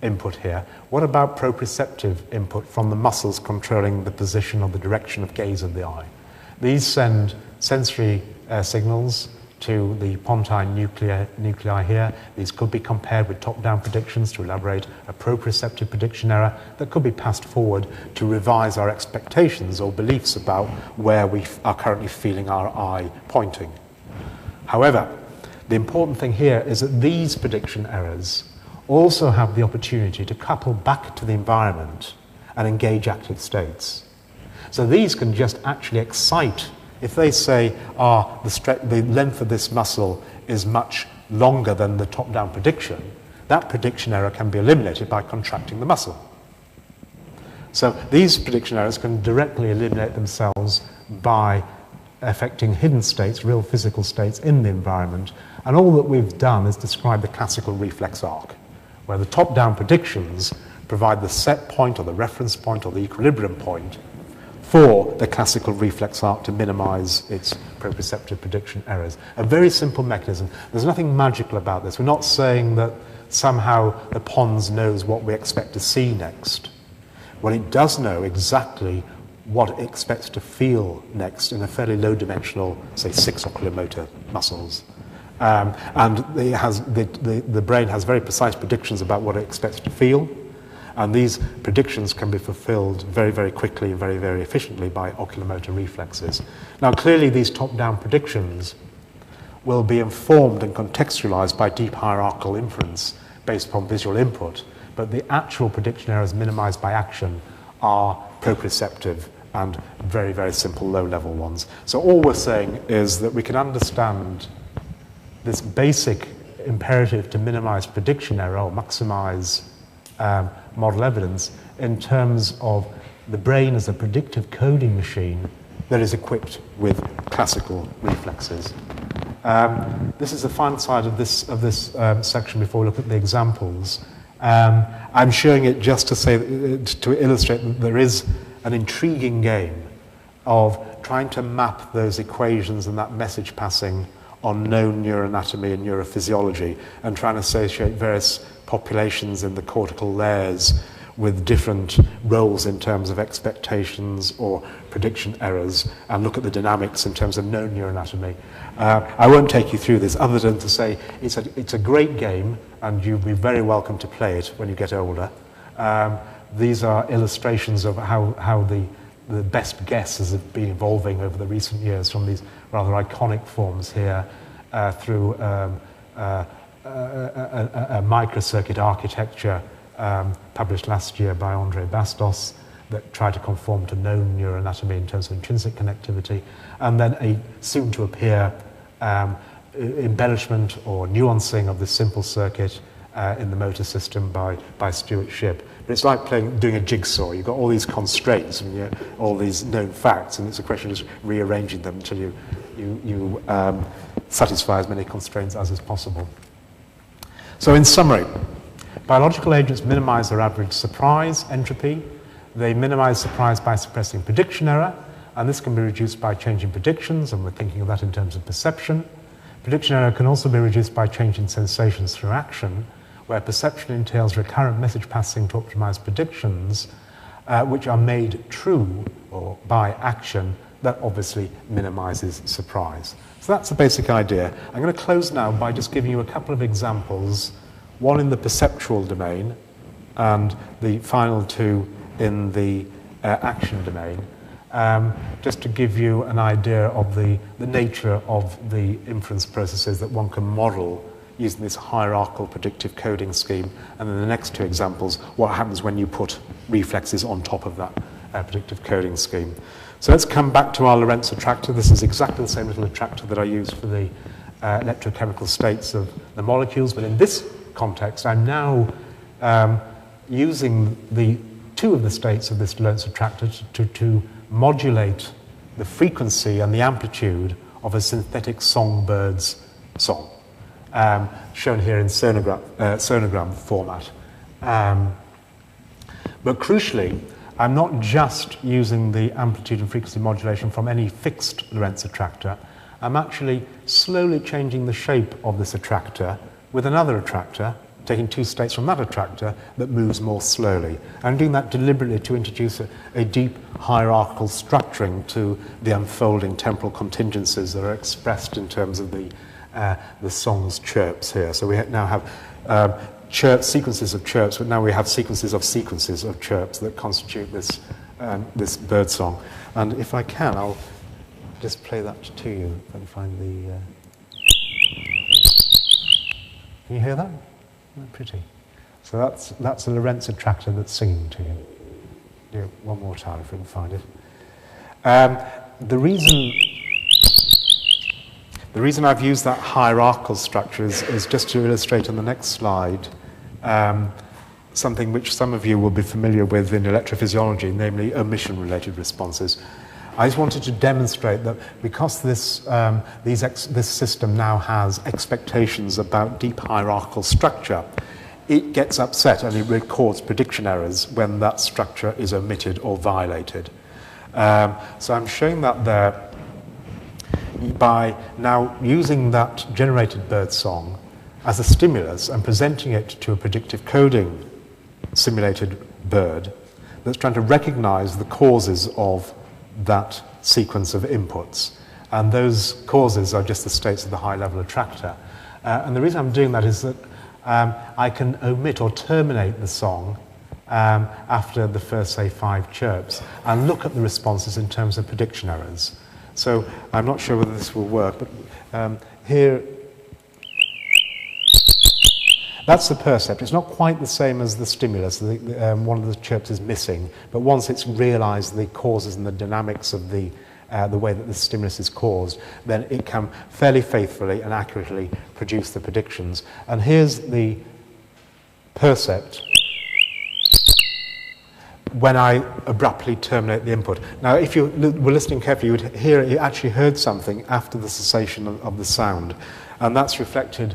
Speaker 2: input here. What about proprioceptive input from the muscles controlling the position or the direction of gaze of the eye? These send sensory signals to the pontine nuclei here. These could be compared with top-down predictions to elaborate a proprioceptive prediction error that could be passed forward to revise our expectations or beliefs about where we are currently feeling our eye pointing. However, the important thing here is that these prediction errors also have the opportunity to couple back to the environment and engage active states. So these can just actually excite. If they say, the length of this muscle is much longer than the top-down prediction, that prediction error can be eliminated by contracting the muscle. So these prediction errors can directly eliminate themselves by affecting hidden states, real physical states in the environment. And all that we've done is describe the classical reflex arc, where the top-down predictions provide the set point or the reference point or the equilibrium point for the classical reflex arc to minimize its proprioceptive prediction errors. A very simple mechanism. There's nothing magical about this. We're not saying that somehow the pons knows what we expect to see next. Well, it does know exactly what it expects to feel next in a fairly low-dimensional, say, 6 oculomotor muscles. And it has, the brain has very precise predictions about what it expects to feel. And these predictions can be fulfilled very, very quickly and very, very efficiently by oculomotor reflexes. Now, clearly, these top-down predictions will be informed and contextualized by deep hierarchical inference based upon visual input, but the actual prediction errors minimized by action are proprioceptive and very, very simple low-level ones. So all we're saying is that we can understand this basic imperative to minimize prediction error or maximize model evidence in terms of the brain as a predictive coding machine that is equipped with classical reflexes. This is the final slide of this section before we look at the examples. I'm showing it just to say, to illustrate that there is an intriguing game of trying to map those equations and that message passing on known neuroanatomy and neurophysiology and trying to associate various populations in the cortical layers with different roles in terms of expectations or prediction errors and look at the dynamics in terms of known neuroanatomy. I won't take you through this other than to say it's a great game and you'll be very welcome to play it when you get older. These are illustrations of how the best guesses have been evolving over the recent years from these rather iconic forms here through a microcircuit architecture published last year by André Bastos that tried to conform to known neuroanatomy in terms of intrinsic connectivity, and then a soon-to-appear embellishment or nuancing of the simple circuit in the motor system by Stuart Shipp. But it's like doing a jigsaw. You've got all these constraints and all these known facts, and it's a question of just rearranging them until you satisfy as many constraints as is possible. So in summary, biological agents minimize their average surprise entropy. They minimize surprise by suppressing prediction error, and this can be reduced by changing predictions, and we're thinking of that in terms of perception. Prediction error can also be reduced by changing sensations through action, where perception entails recurrent message passing to optimize predictions, which are made true or by action. That obviously minimizes surprise. So that's the basic idea. I'm going to close now by just giving you a couple of examples, one in the perceptual domain and the final two in the action domain, just to give you an idea of the nature of the inference processes that one can model using this hierarchical predictive coding scheme, and then the next two examples, what happens when you put reflexes on top of that predictive coding scheme. So let's come back to our Lorentz attractor. This is exactly the same little attractor that I use for the electrochemical states of the molecules, but in this context, I'm now using the two of the states of this Lorentz attractor to modulate the frequency and the amplitude of a synthetic songbird's song, shown here in sonogram format. But crucially, I'm not just using the amplitude and frequency modulation from any fixed Lorentz attractor. I'm actually slowly changing the shape of this attractor with another attractor, taking two states from that attractor that moves more slowly. I'm doing that deliberately to introduce a deep hierarchical structuring to the unfolding temporal contingencies that are expressed in terms of the song's chirps here. So we now have sequences of chirps, but now we have sequences of chirps that constitute this, this bird song. And if I can, I'll just play that to you if I can find the... Can you hear that? Isn't that pretty? So that's a Lorentz attractor that's singing to you. Do it one more time if we can find it. The reason I've used that hierarchical structure is just to illustrate on the next slide something which some of you will be familiar with in electrophysiology, namely omission-related responses. I just wanted to demonstrate that because this system now has expectations about deep hierarchical structure, it gets upset and it records prediction errors when that structure is omitted or violated. So I'm showing that there by now using that generated bird song as a stimulus and presenting it to a predictive coding simulated bird that's trying to recognize the causes of that sequence of inputs. And those causes are just the states of the high-level attractor. And the reason I'm doing that is that I can omit or terminate the song after the first, say, 5 chirps and look at the responses in terms of prediction errors. So I'm not sure whether this will work, but here, that's the percept. It's not quite the same as the stimulus. One of the chirps is missing, but once it's realized the causes and the dynamics of the way that the stimulus is caused, then it can fairly faithfully and accurately produce the predictions. And here's the percept when I abruptly terminate the input. Now, if you were listening carefully, you would hear you actually heard something after the cessation of the sound, and that's reflected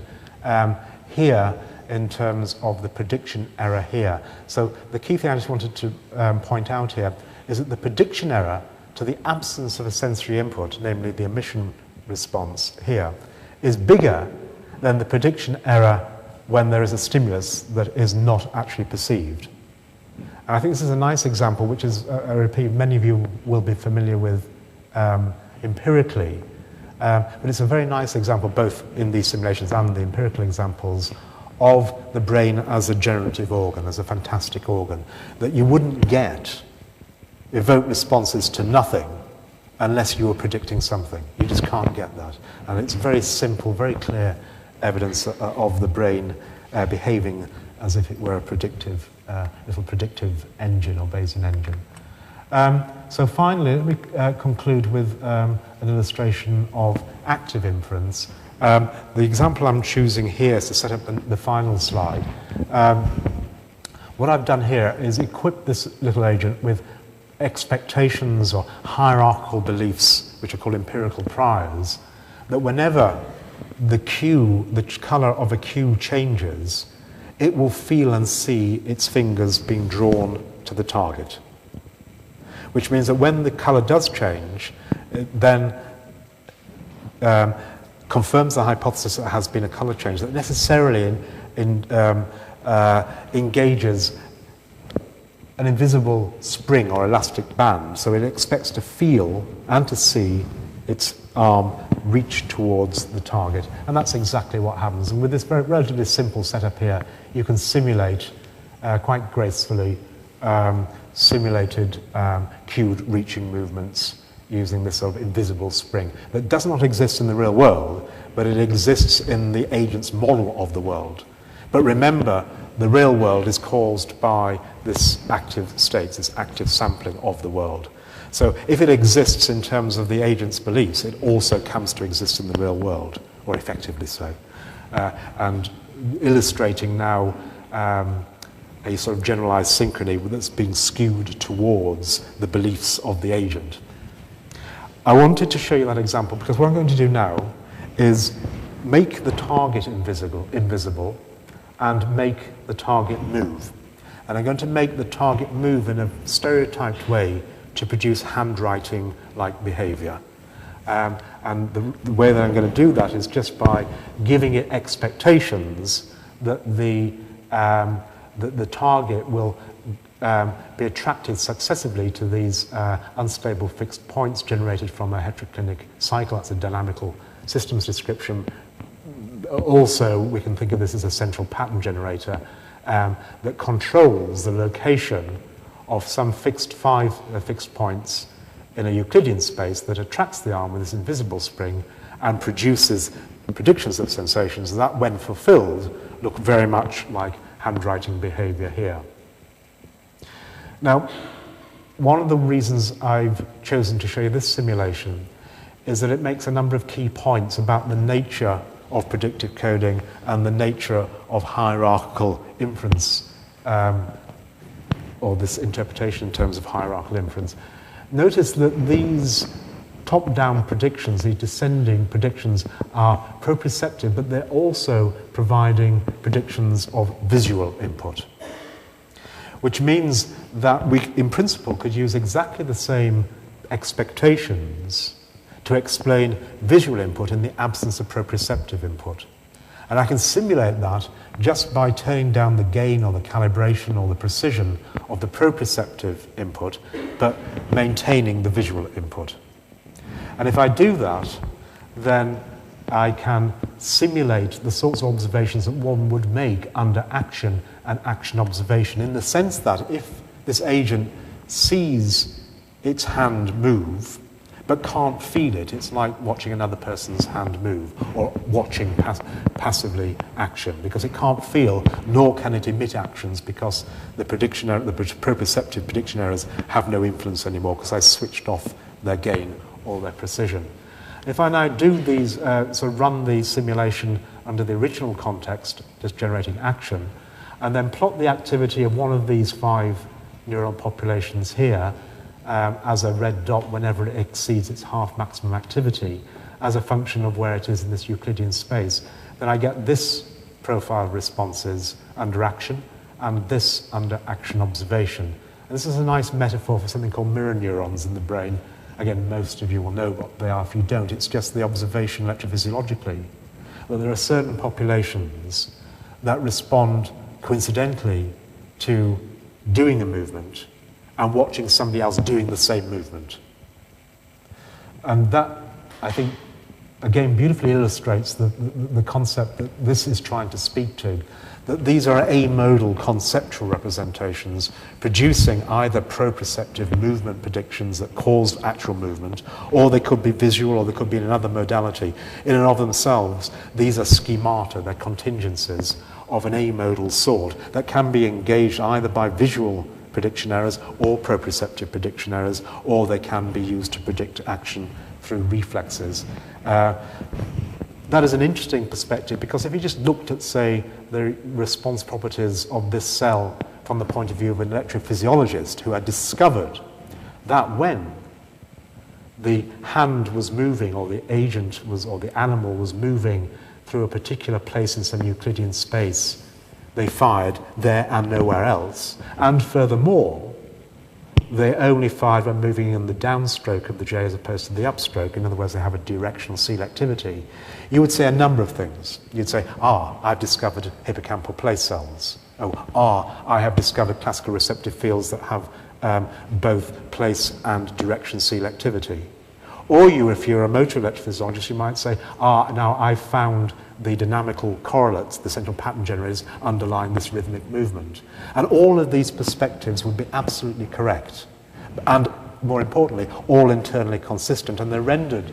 Speaker 2: here in terms of the prediction error here. So the key thing I just wanted to point out here is that the prediction error to the absence of a sensory input, namely the emission response here, is bigger than the prediction error when there is a stimulus that is not actually perceived. And I think this is a nice example, which is, I repeat, many of you will be familiar with empirically, but it's a very nice example, both in these simulations and the empirical examples, of the brain as a generative organ, as a fantastic organ, that you wouldn't get evoke responses to nothing unless you were predicting something. You just can't get that. And it's very simple, very clear evidence of the brain behaving as if it were a predictive, little predictive engine or Bayesian engine. So finally, let me conclude with an illustration of active inference. The example I'm choosing here is to set up the final slide. What I've done here is equip this little agent with expectations or hierarchical beliefs, which are called empirical priors, that whenever the color of a cue changes, it will feel and see its fingers being drawn to the target. Which means that when the color does change, it then confirms the hypothesis that there has been a color change, that necessarily engages an invisible spring or elastic band. So it expects to feel and to see its arm reach towards the target. And that's exactly what happens. And with this very relatively simple setup here, you can simulate quite gracefully simulated cued reaching movements using this sort of invisible spring that does not exist in the real world, but it exists in the agent's model of the world. But remember, the real world is caused by this active state, this active sampling of the world. So if it exists in terms of the agent's beliefs, it also comes to exist in the real world, or effectively so. And illustrating now a sort of generalized synchrony that's being skewed towards the beliefs of the agent. I wanted to show you that example because what I'm going to do now is make the target invisible and make the target move. And I'm going to make the target move in a stereotyped way to produce handwriting-like behavior. And the way that I'm going to do that is just by giving it expectations that the target will be attracted successively to these unstable fixed points generated from a heteroclinic cycle. That's a dynamical systems description. Also, we can think of this as a central pattern generator that controls the location of some fixed points in a Euclidean space that attracts the arm with this invisible spring and produces predictions of sensations that, when fulfilled, look very much like handwriting behavior here. Now, one of the reasons I've chosen to show you this simulation is that it makes a number of key points about the nature of predictive coding and the nature of hierarchical inference, or this interpretation in terms of hierarchical inference. Notice that these top-down predictions, these descending predictions, are proprioceptive, but they're also providing predictions of visual input, which means that we, in principle, could use exactly the same expectations to explain visual input in the absence of proprioceptive input. And I can simulate that just by turning down the gain or the calibration or the precision of the proprioceptive input, but maintaining the visual input. And if I do that, then I can simulate the sorts of observations that one would make under action and action observation, in the sense that if this agent sees its hand move, but can't feel it, it's like watching another person's hand move, or watching passively action, because it can't feel, nor can it emit actions, because the proprioceptive prediction errors have no influence anymore, because I switched off their gain or their precision. If I now do these, sort of run the simulation under the original context, just generating action, and then plot the activity of one of these 5 neuron populations here, as a red dot whenever it exceeds its half maximum activity as a function of where it is in this Euclidean space, then I get this profile of responses under action and this under action observation. And this is a nice metaphor for something called mirror neurons in the brain. Again, most of you will know what they are. If you don't, it's just the observation electrophysiologically. But there are certain populations that respond coincidentally to doing a movement and watching somebody else doing the same movement. And that, I think, again, beautifully illustrates the concept that this is trying to speak to. that these are amodal conceptual representations producing either proprioceptive movement predictions that cause actual movement, or they could be visual, or they could be in another modality. In and of themselves, these are schemata, they're contingencies of an amodal sort that can be engaged either by visual prediction errors or proprioceptive prediction errors, or they can be used to predict action through reflexes. That is an interesting perspective, because if you just looked at, say, the response properties of this cell from the point of view of an electrophysiologist who had discovered that when the hand was moving, or the agent was, or the animal was moving through a particular place in some Euclidean space, they fired there and nowhere else. And furthermore, they only fired when moving in the downstroke of the J as opposed to the upstroke. In other words, they have a directional selectivity. You would say a number of things. You'd say, I've discovered hippocampal place cells. I have discovered classical receptive fields that have both place and direction selectivity. Or you, if you're a motor electrophysiologist, you might say, now I've found the dynamical correlates, the central pattern generators, underlying this rhythmic movement. And all of these perspectives would be absolutely correct. And more importantly, all internally consistent. And they're rendered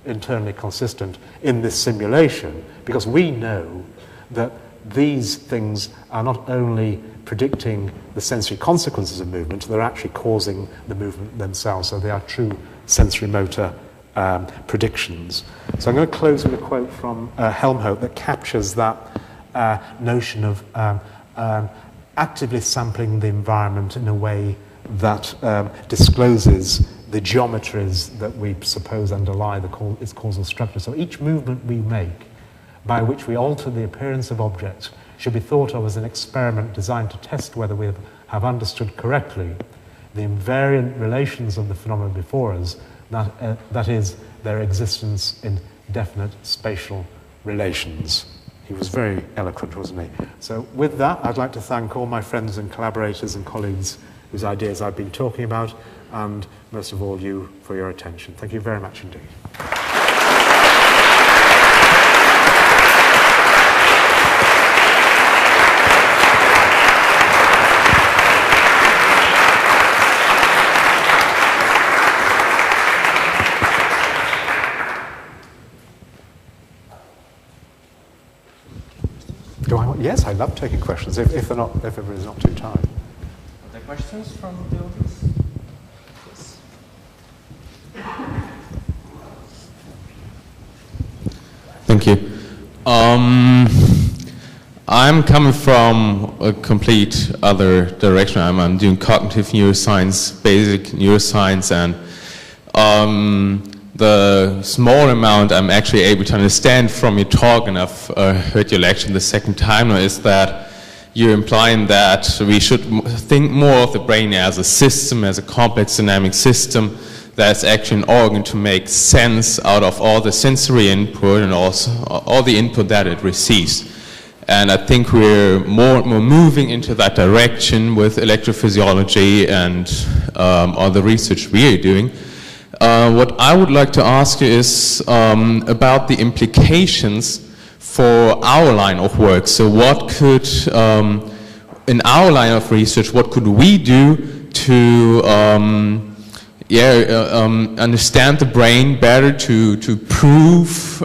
Speaker 2: internally consistent in this simulation, because we know that these things are not only predicting the sensory consequences of movement, they're actually causing the movement themselves. So they are true sensory motor predictions. So I'm going to close with a quote from Helmholtz that captures that notion of actively sampling the environment in a way that discloses the geometries that we suppose underlie its causal structure. So each movement we make by which we alter the appearance of objects should be thought of as an experiment designed to test whether we have understood correctly the invariant relations of the phenomena before us, that is, their existence in definite spatial relations. He was very eloquent, wasn't he? So with that, I'd like to thank all my friends and collaborators and colleagues whose ideas I've been talking about, and most of all you for your attention. Thank you very much indeed. Yes, I love taking questions, if everybody's not too tired.
Speaker 1: Are there questions from the audience? Yes.
Speaker 4: Thank you. I'm coming from a complete other direction. I'm doing cognitive neuroscience, basic neuroscience, and the small amount I'm actually able to understand from your talk, and I've heard your lecture the second time now, is that you're implying that we should think more of the brain as a system, as a complex dynamic system that's actually an organ to make sense out of all the sensory input and also all the input that it receives. And I think we're more and more moving into that direction with electrophysiology and all the research we are doing. What I would like to ask you is about the implications for our line of work. So what could, in our line of research, what could we do to understand the brain better, to prove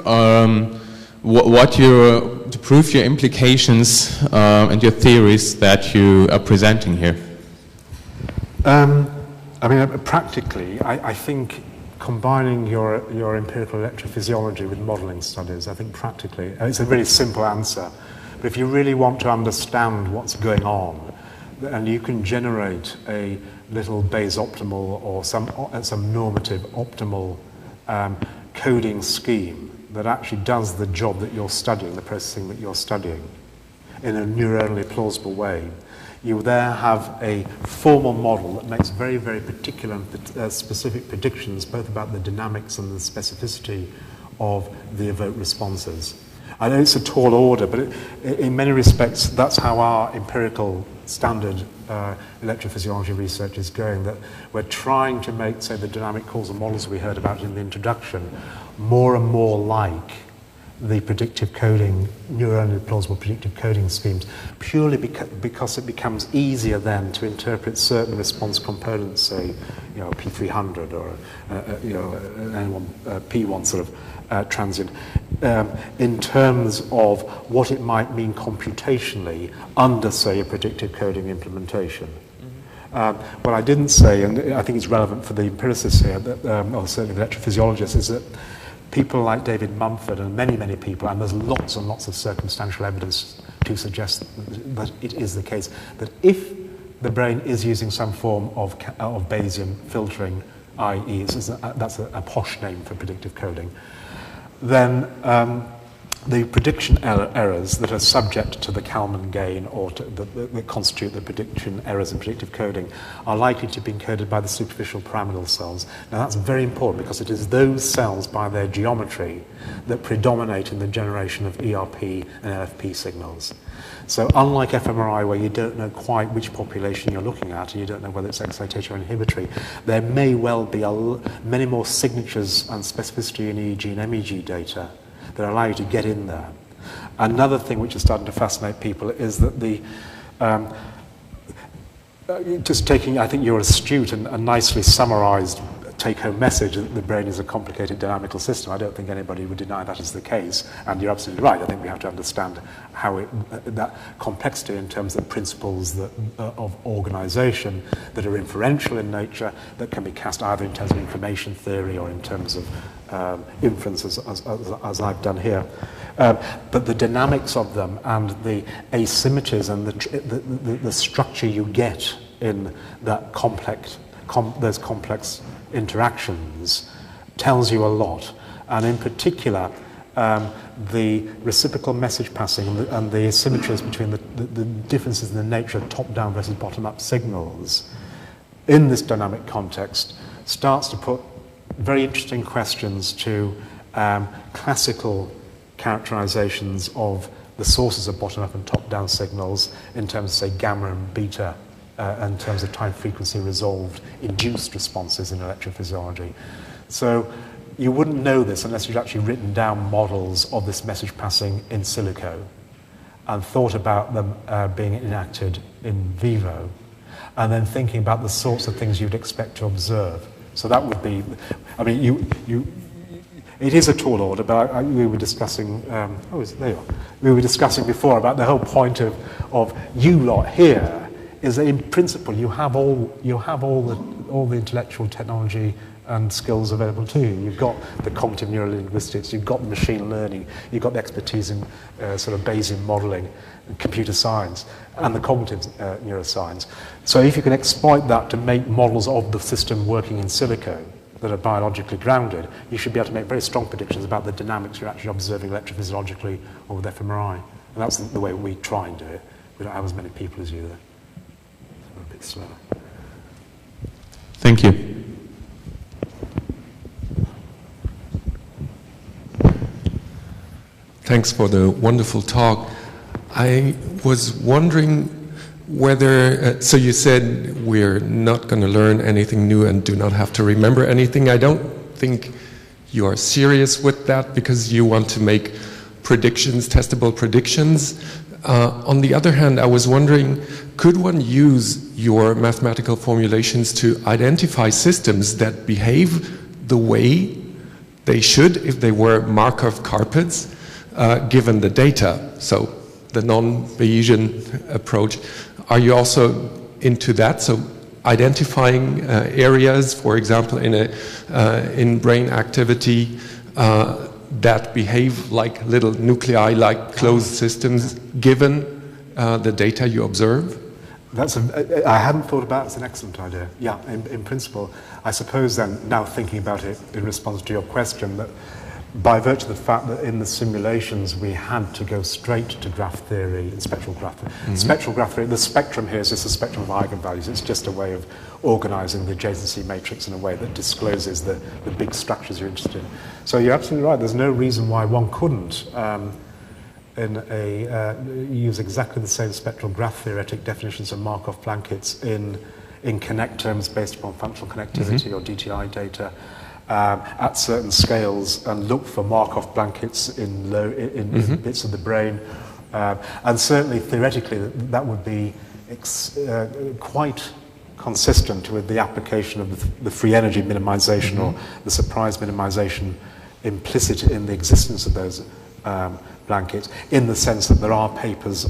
Speaker 4: to prove your implications and your theories that you are presenting here?
Speaker 2: I mean, practically, I think combining your empirical electrophysiology with modelling studies, I think practically, it's a really simple answer. But if you really want to understand what's going on, and you can generate a little Bayes optimal or some normative optimal coding scheme that actually does the job that you're studying, the processing that you're studying, in a neuronally plausible way, you there have a formal model that makes very, very particular and specific predictions, both about the dynamics and the specificity of the evoked responses. I know it's a tall order, but in many respects, that's how our empirical standard electrophysiology research is going, that we're trying to make, say, the dynamic causal models we heard about in the introduction more and more like the predictive coding, neuronally plausible predictive coding schemes, purely because it becomes easier then to interpret certain response components, say, P300 or P1 sort of transient, in terms of what it might mean computationally under, say, a predictive coding implementation. What I didn't say, and I think it's relevant for the empiricists here, or certainly the electrophysiologists, is that people like David Mumford and many, many people, and there's lots and lots of circumstantial evidence to suggest that it is the case, that if the brain is using some form of Bayesian filtering, i.e. that's a posh name for predictive coding, then the prediction errors that are subject to the Kalman gain or that constitute the prediction errors in predictive coding are likely to be encoded by the superficial pyramidal cells. Now that's very important because it is those cells by their geometry that predominate in the generation of ERP and LFP signals. So unlike fMRI, where you don't know quite which population you're looking at and you don't know whether it's excitatory or inhibitory, there may well be many more signatures and specificity in EEG and MEG data that allow you to get in there. Another thing which is starting to fascinate people is that just taking, I think, your astute and nicely summarized take-home message that the brain is a complicated dynamical system. I don't think anybody would deny that is the case, and you're absolutely right. I think we have to understand how that complexity in terms of principles of organization that are inferential in nature, that can be cast either in terms of information theory or in terms of inference, as I've done here. But the dynamics of them and the asymmetries and the structure you get in that those complex interactions tells you a lot. And in particular, the reciprocal message passing and the asymmetries between the differences in the nature of top-down versus bottom-up signals in this dynamic context starts to put very interesting questions to classical characterizations of the sources of bottom-up and top-down signals in terms of, say, gamma and beta, in terms of time-frequency resolved induced responses in electrophysiology. So you wouldn't know this unless you'd actually written down models of this message passing in silico and thought about them being enacted in vivo, and then thinking about the sorts of things you'd expect to observe. So that would be, I mean, it is a tall order, but we were discussing, there you are. We were discussing before about the whole point of you lot here is that in principle you have all the intellectual technology and skills available to you. You've got the cognitive neurolinguistics, you've got the machine learning, you've got the expertise in sort of Bayesian modeling, computer science, and the cognitive neuroscience. So if you can exploit that to make models of the system working in silico that are biologically grounded, you should be able to make very strong predictions about the dynamics you're actually observing electrophysiologically or with fMRI. And that's the way we try and do it. We don't have as many people as you there. So we're a bit slower.
Speaker 4: Thank you.
Speaker 5: Thanks for the wonderful talk. I was wondering whether, so you said we're not going to learn anything new and do not have to remember anything. I don't think you are serious with that because you want to make predictions, testable predictions. On the other hand, I was wondering, could one use your mathematical formulations to identify systems that behave the way they should if they were Markov carpets? Given the data, so the non-Bayesian approach. Are you also into that? So identifying areas, for example, in brain activity that behave like little nuclei, like closed systems, given the data you observe?
Speaker 2: I hadn't thought about it. It's an excellent idea. Yeah, in principle. I suppose then, now thinking about it in response to your question, that by virtue of the fact that in the simulations we had to go straight to graph theory and spectral graph theory. Mm-hmm. Spectral graph theory, the spectrum here is just a spectrum of eigenvalues. It's just a way of organizing the adjacency matrix in a way that discloses the big structures you're interested in. So you're absolutely right. There's no reason why one couldn't use exactly the same spectral graph theoretic definitions of Markov blankets in connect terms based upon functional connectivity or DTI data. at certain scales and look for Markov blankets in bits of the brain. And certainly theoretically that would be quite consistent with the application of the free energy minimization or the surprise minimization implicit in the existence of those blankets, in the sense that there are papers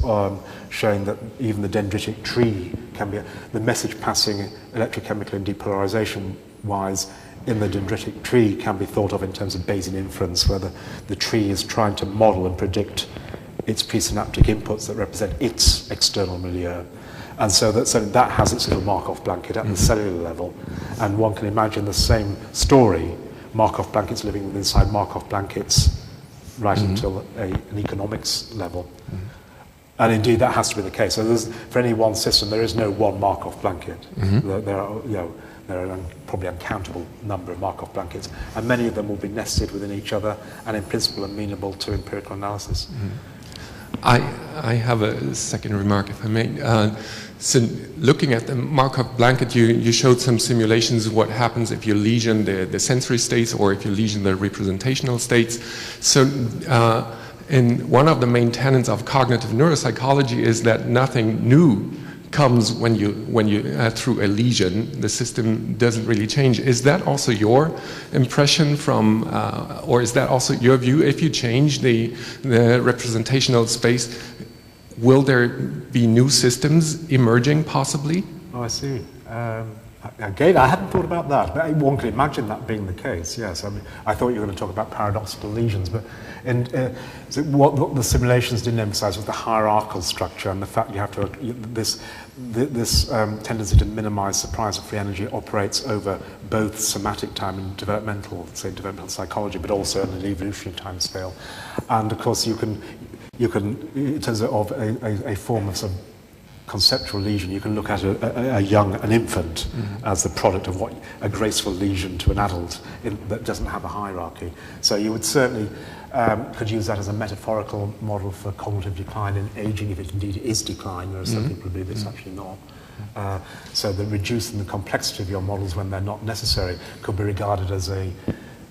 Speaker 2: showing that even the dendritic tree can be, the message passing electrochemical and depolarization wise in the dendritic tree can be thought of in terms of Bayesian inference, where the tree is trying to model and predict its presynaptic inputs that represent its external milieu. And so that has its little Markov blanket at the cellular level. And one can imagine the same story, Markov blankets living inside Markov blankets right until an economics level. And indeed, that has to be the case. So for any one system, there is no one Markov blanket. There are probably an uncountable number of Markov blankets, and many of them will be nested within each other and in principle amenable to empirical analysis.
Speaker 5: I have a second remark, if I may. So looking at the Markov blanket, you showed some simulations of what happens if you lesion the sensory states or if you lesion the representational states. So in one of the main tenets of cognitive neuropsychology is that nothing new comes when you through a lesion. The system doesn't really change. Is that also your impression from, or is that also your view? If you change the representational space, will there be new systems emerging possibly?
Speaker 2: Oh, I see. Again, I hadn't thought about that, but one could imagine that being the case, yes. I mean, I thought you were going to talk about paradoxical lesions, but so what the simulations didn't emphasize was the hierarchical structure and the fact you have to, this tendency to minimize surprise of free energy operates over both somatic time and developmental, say developmental psychology, but also on an evolutionary time scale. And of course you can, in terms of a form of some conceptual lesion, you can look at an infant as the product of what a graceful lesion to an adult that doesn't have a hierarchy. So you would certainly could use that as a metaphorical model for cognitive decline in aging, if it indeed is decline. There are some people who believe it's actually not. So the reducing the complexity of your models when they're not necessary could be regarded as an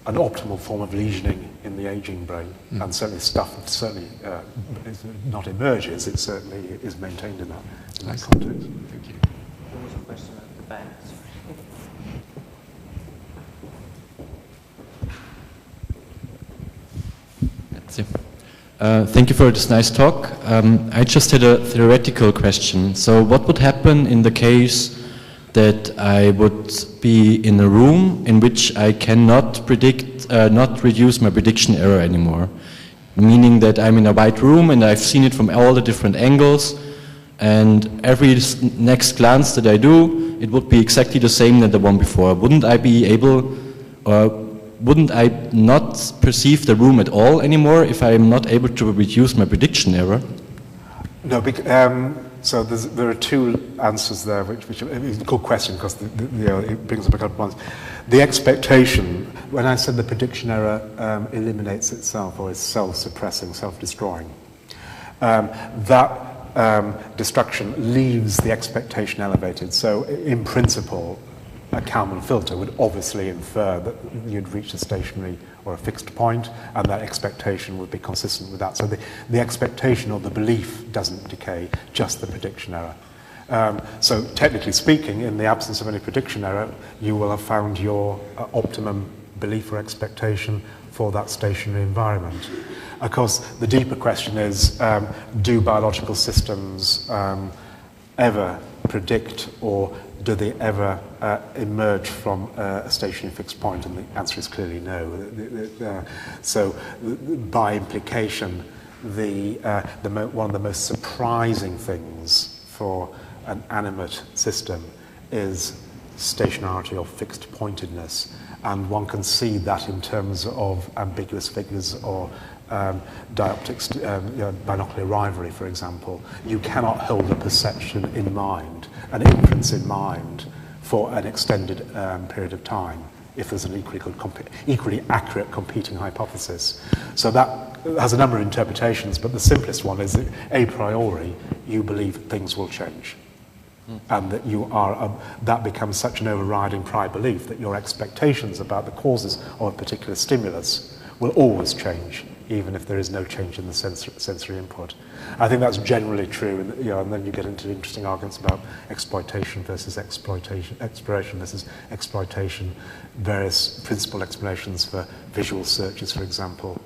Speaker 2: optimal form of lesioning in the aging brain, and certainly stuff not emerges, it certainly is maintained in that context.
Speaker 5: Thank you.
Speaker 1: There was a question at the back.
Speaker 6: Thank you for this nice talk. I just had a theoretical question. So what would happen in the case that I would be in a room in which I cannot predict, not reduce my prediction error anymore? Meaning that I'm in a white room and I've seen it from all the different angles, and every next glance that I do, it would be exactly the same than the one before. Wouldn't I be able, or wouldn't I not perceive the room at all anymore if I'm not able to reduce my prediction error?
Speaker 2: No, so there are two answers there, which is a good question because it brings up a couple of points. The expectation, when I said the prediction error eliminates itself or is self-suppressing, self-destroying, that destruction leaves the expectation elevated. So in principle, a Kalman filter would obviously infer that you'd reached a stationary or a fixed point, and that expectation would be consistent with that. So the expectation or the belief doesn't decay, just the prediction error. So technically speaking, in the absence of any prediction error, you will have found your optimum belief or expectation for that stationary environment. Of course, the deeper question is, do biological systems ever predict, or do they ever emerge from a stationary fixed point? And the answer is clearly no. So by implication, one of the most surprising things for an animate system is stationarity or fixed pointedness. And one can see that in terms of ambiguous figures or dioptics, binocular rivalry, for example. You cannot hold a perception in mind, an inference in mind, for an extended period of time if there's an equally accurate competing hypothesis. So that has a number of interpretations, but the simplest one is that a priori you believe things will change. and that you are that becomes such an overriding prior belief that your expectations about the causes of a particular stimulus will always change, even if there is no change in the sensory input. I think that's generally true, and, and then you get into interesting arguments about exploitation versus exploration versus exploitation, various principal explanations for visual searches, for example,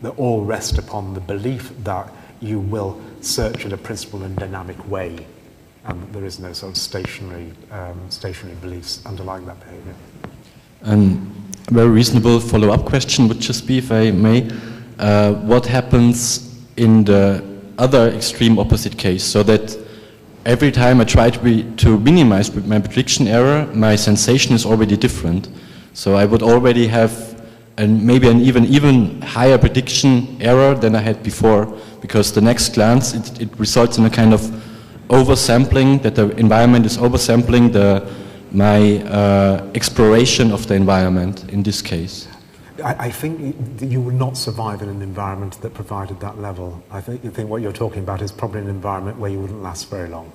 Speaker 2: that all rest upon the belief that you will search in a principal and dynamic way, and there is no sort of stationary beliefs underlying that behavior.
Speaker 6: A very reasonable follow-up question would just be, if I may, what happens in the other extreme opposite case, so that every time I try to minimize my prediction error, my sensation is already different. So I would already have maybe an even higher prediction error than I had before, because the next glance, it results in a kind of oversampling, that the environment is oversampling my exploration of the environment in this case.
Speaker 2: I think that you would not survive in an environment that provided that level. I think what you're talking about is probably an environment where you wouldn't last very long.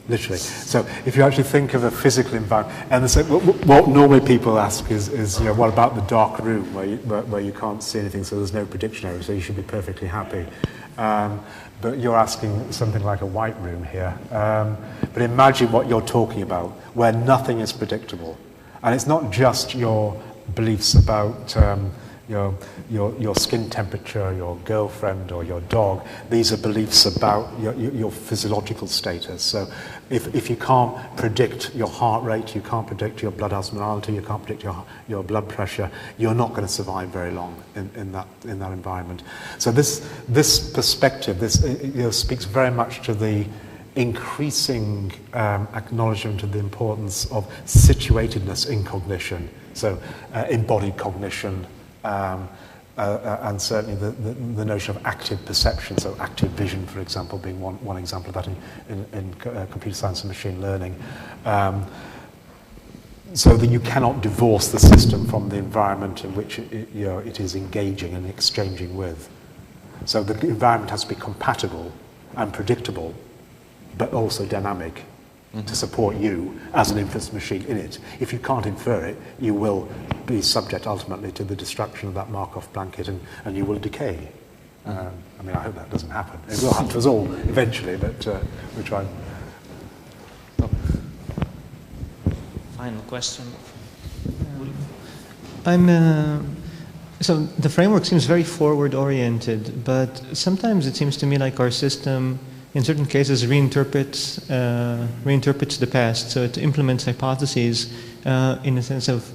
Speaker 2: Literally. So if you actually think of a physical environment, and what normally people ask is what about the dark room where you can't see anything, so there's no prediction error, so you should be perfectly happy. But you're asking something like a white room here. But imagine what you're talking about, where nothing is predictable. And it's not just your beliefs about your skin temperature, your girlfriend or your dog. These are beliefs about your physiological status. So if you can't predict your heart rate, you can't predict your blood osmolality, you can't predict your blood pressure, you're not going to survive very long in that environment. So this perspective, speaks very much to the increasing acknowledgement of the importance of situatedness in cognition. So embodied cognition, and certainly the notion of active perception, so active vision, for example, being one example of that in computer science and machine learning. So that you cannot divorce the system from the environment in which it is engaging and exchanging with. So the environment has to be compatible and predictable, but also dynamic, to support you as an inference machine in it. If you can't infer it, you will be subject ultimately to the destruction of that Markov blanket, and you will decay. I hope that doesn't happen. It will happen to us all eventually, but we try.
Speaker 1: Final question.
Speaker 7: So the framework seems very forward-oriented, but sometimes it seems to me like our system, in certain cases, reinterprets the past. So it implements hypotheses in a sense of,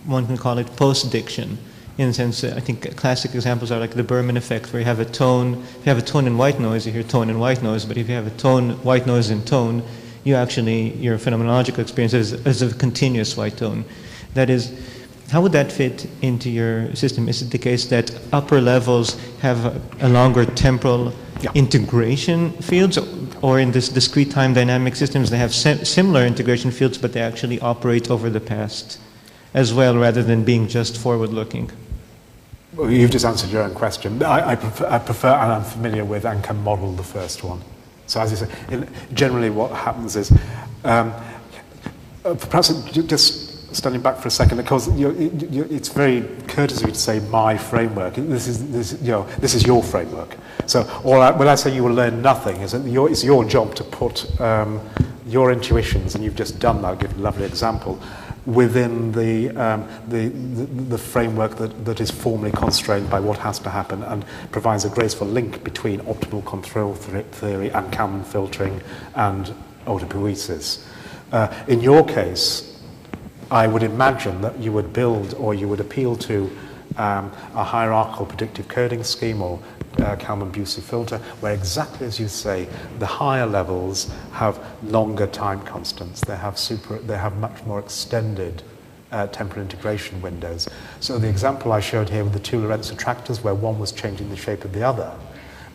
Speaker 7: one can call it post-diction. In a sense, I think classic examples are like the Berman effect, where you have a tone. If you have a tone and white noise, you hear tone and white noise. But if you have a tone, white noise and tone, your phenomenological experience is a continuous white tone. That is, how would that fit into your system? Is it the case that upper levels have a longer temporal integration fields, or in this discrete time dynamic systems they have similar integration fields, but they actually operate over the past as well, rather than being just forward-looking?
Speaker 2: Well, you've just answered your own question. I prefer, and I'm familiar with and can model the first one. So as you say, generally what happens is, perhaps just standing back for a second, because it's very courteous of you to say my framework. This is your framework. So when I say you will learn nothing, it's your job to put your intuitions, and you've just done that. I'll give a lovely example, within the framework that is formally constrained by what has to happen, and provides a graceful link between optimal control theory and Kalman filtering and autopoiesis. In your case, I would imagine that you would build, or you would appeal to a hierarchical predictive coding scheme, or Kalman-Bucy filter, where exactly as you say, the higher levels have longer time constants. They have much more extended temporal integration windows. So the example I showed here with the two Lorentz attractors, where one was changing the shape of the other,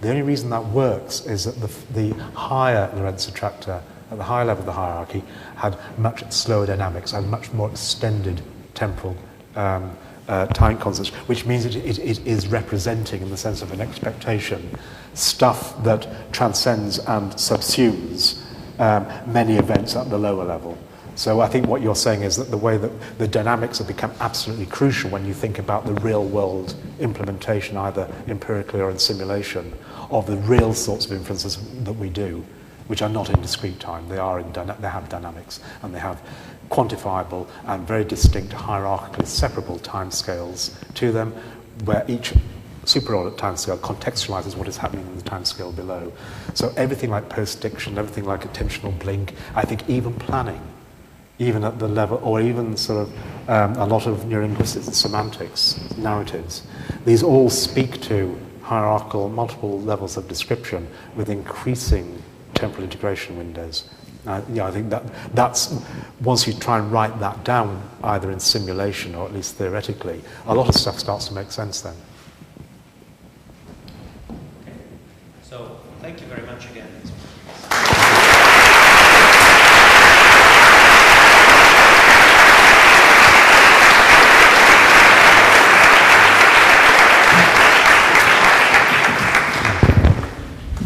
Speaker 2: the only reason that works is that the higher Lorentz attractor at the higher level of the hierarchy had much slower dynamics, had much more extended temporal time constants, which means it is representing, in the sense of an expectation, stuff that transcends and subsumes many events at the lower level. So I think what you're saying is that the way that the dynamics have become absolutely crucial when you think about the real world implementation, either empirically or in simulation, of the real sorts of inferences that we do, which are not in discrete time. They have dynamics, and they have quantifiable and very distinct hierarchically separable timescales to them, where each superordered timescale contextualizes what is happening in the timescale below. So everything like post-diction, everything like attentional blink, I think even planning, even at the level, or even sort of a lot of neurolinguistics, semantics, narratives, these all speak to hierarchical, multiple levels of description with increasing temporal integration windows. I think that's, once you try and write that down, either in simulation or at least theoretically, a lot of stuff starts to make sense then.
Speaker 1: So, thank you very much again.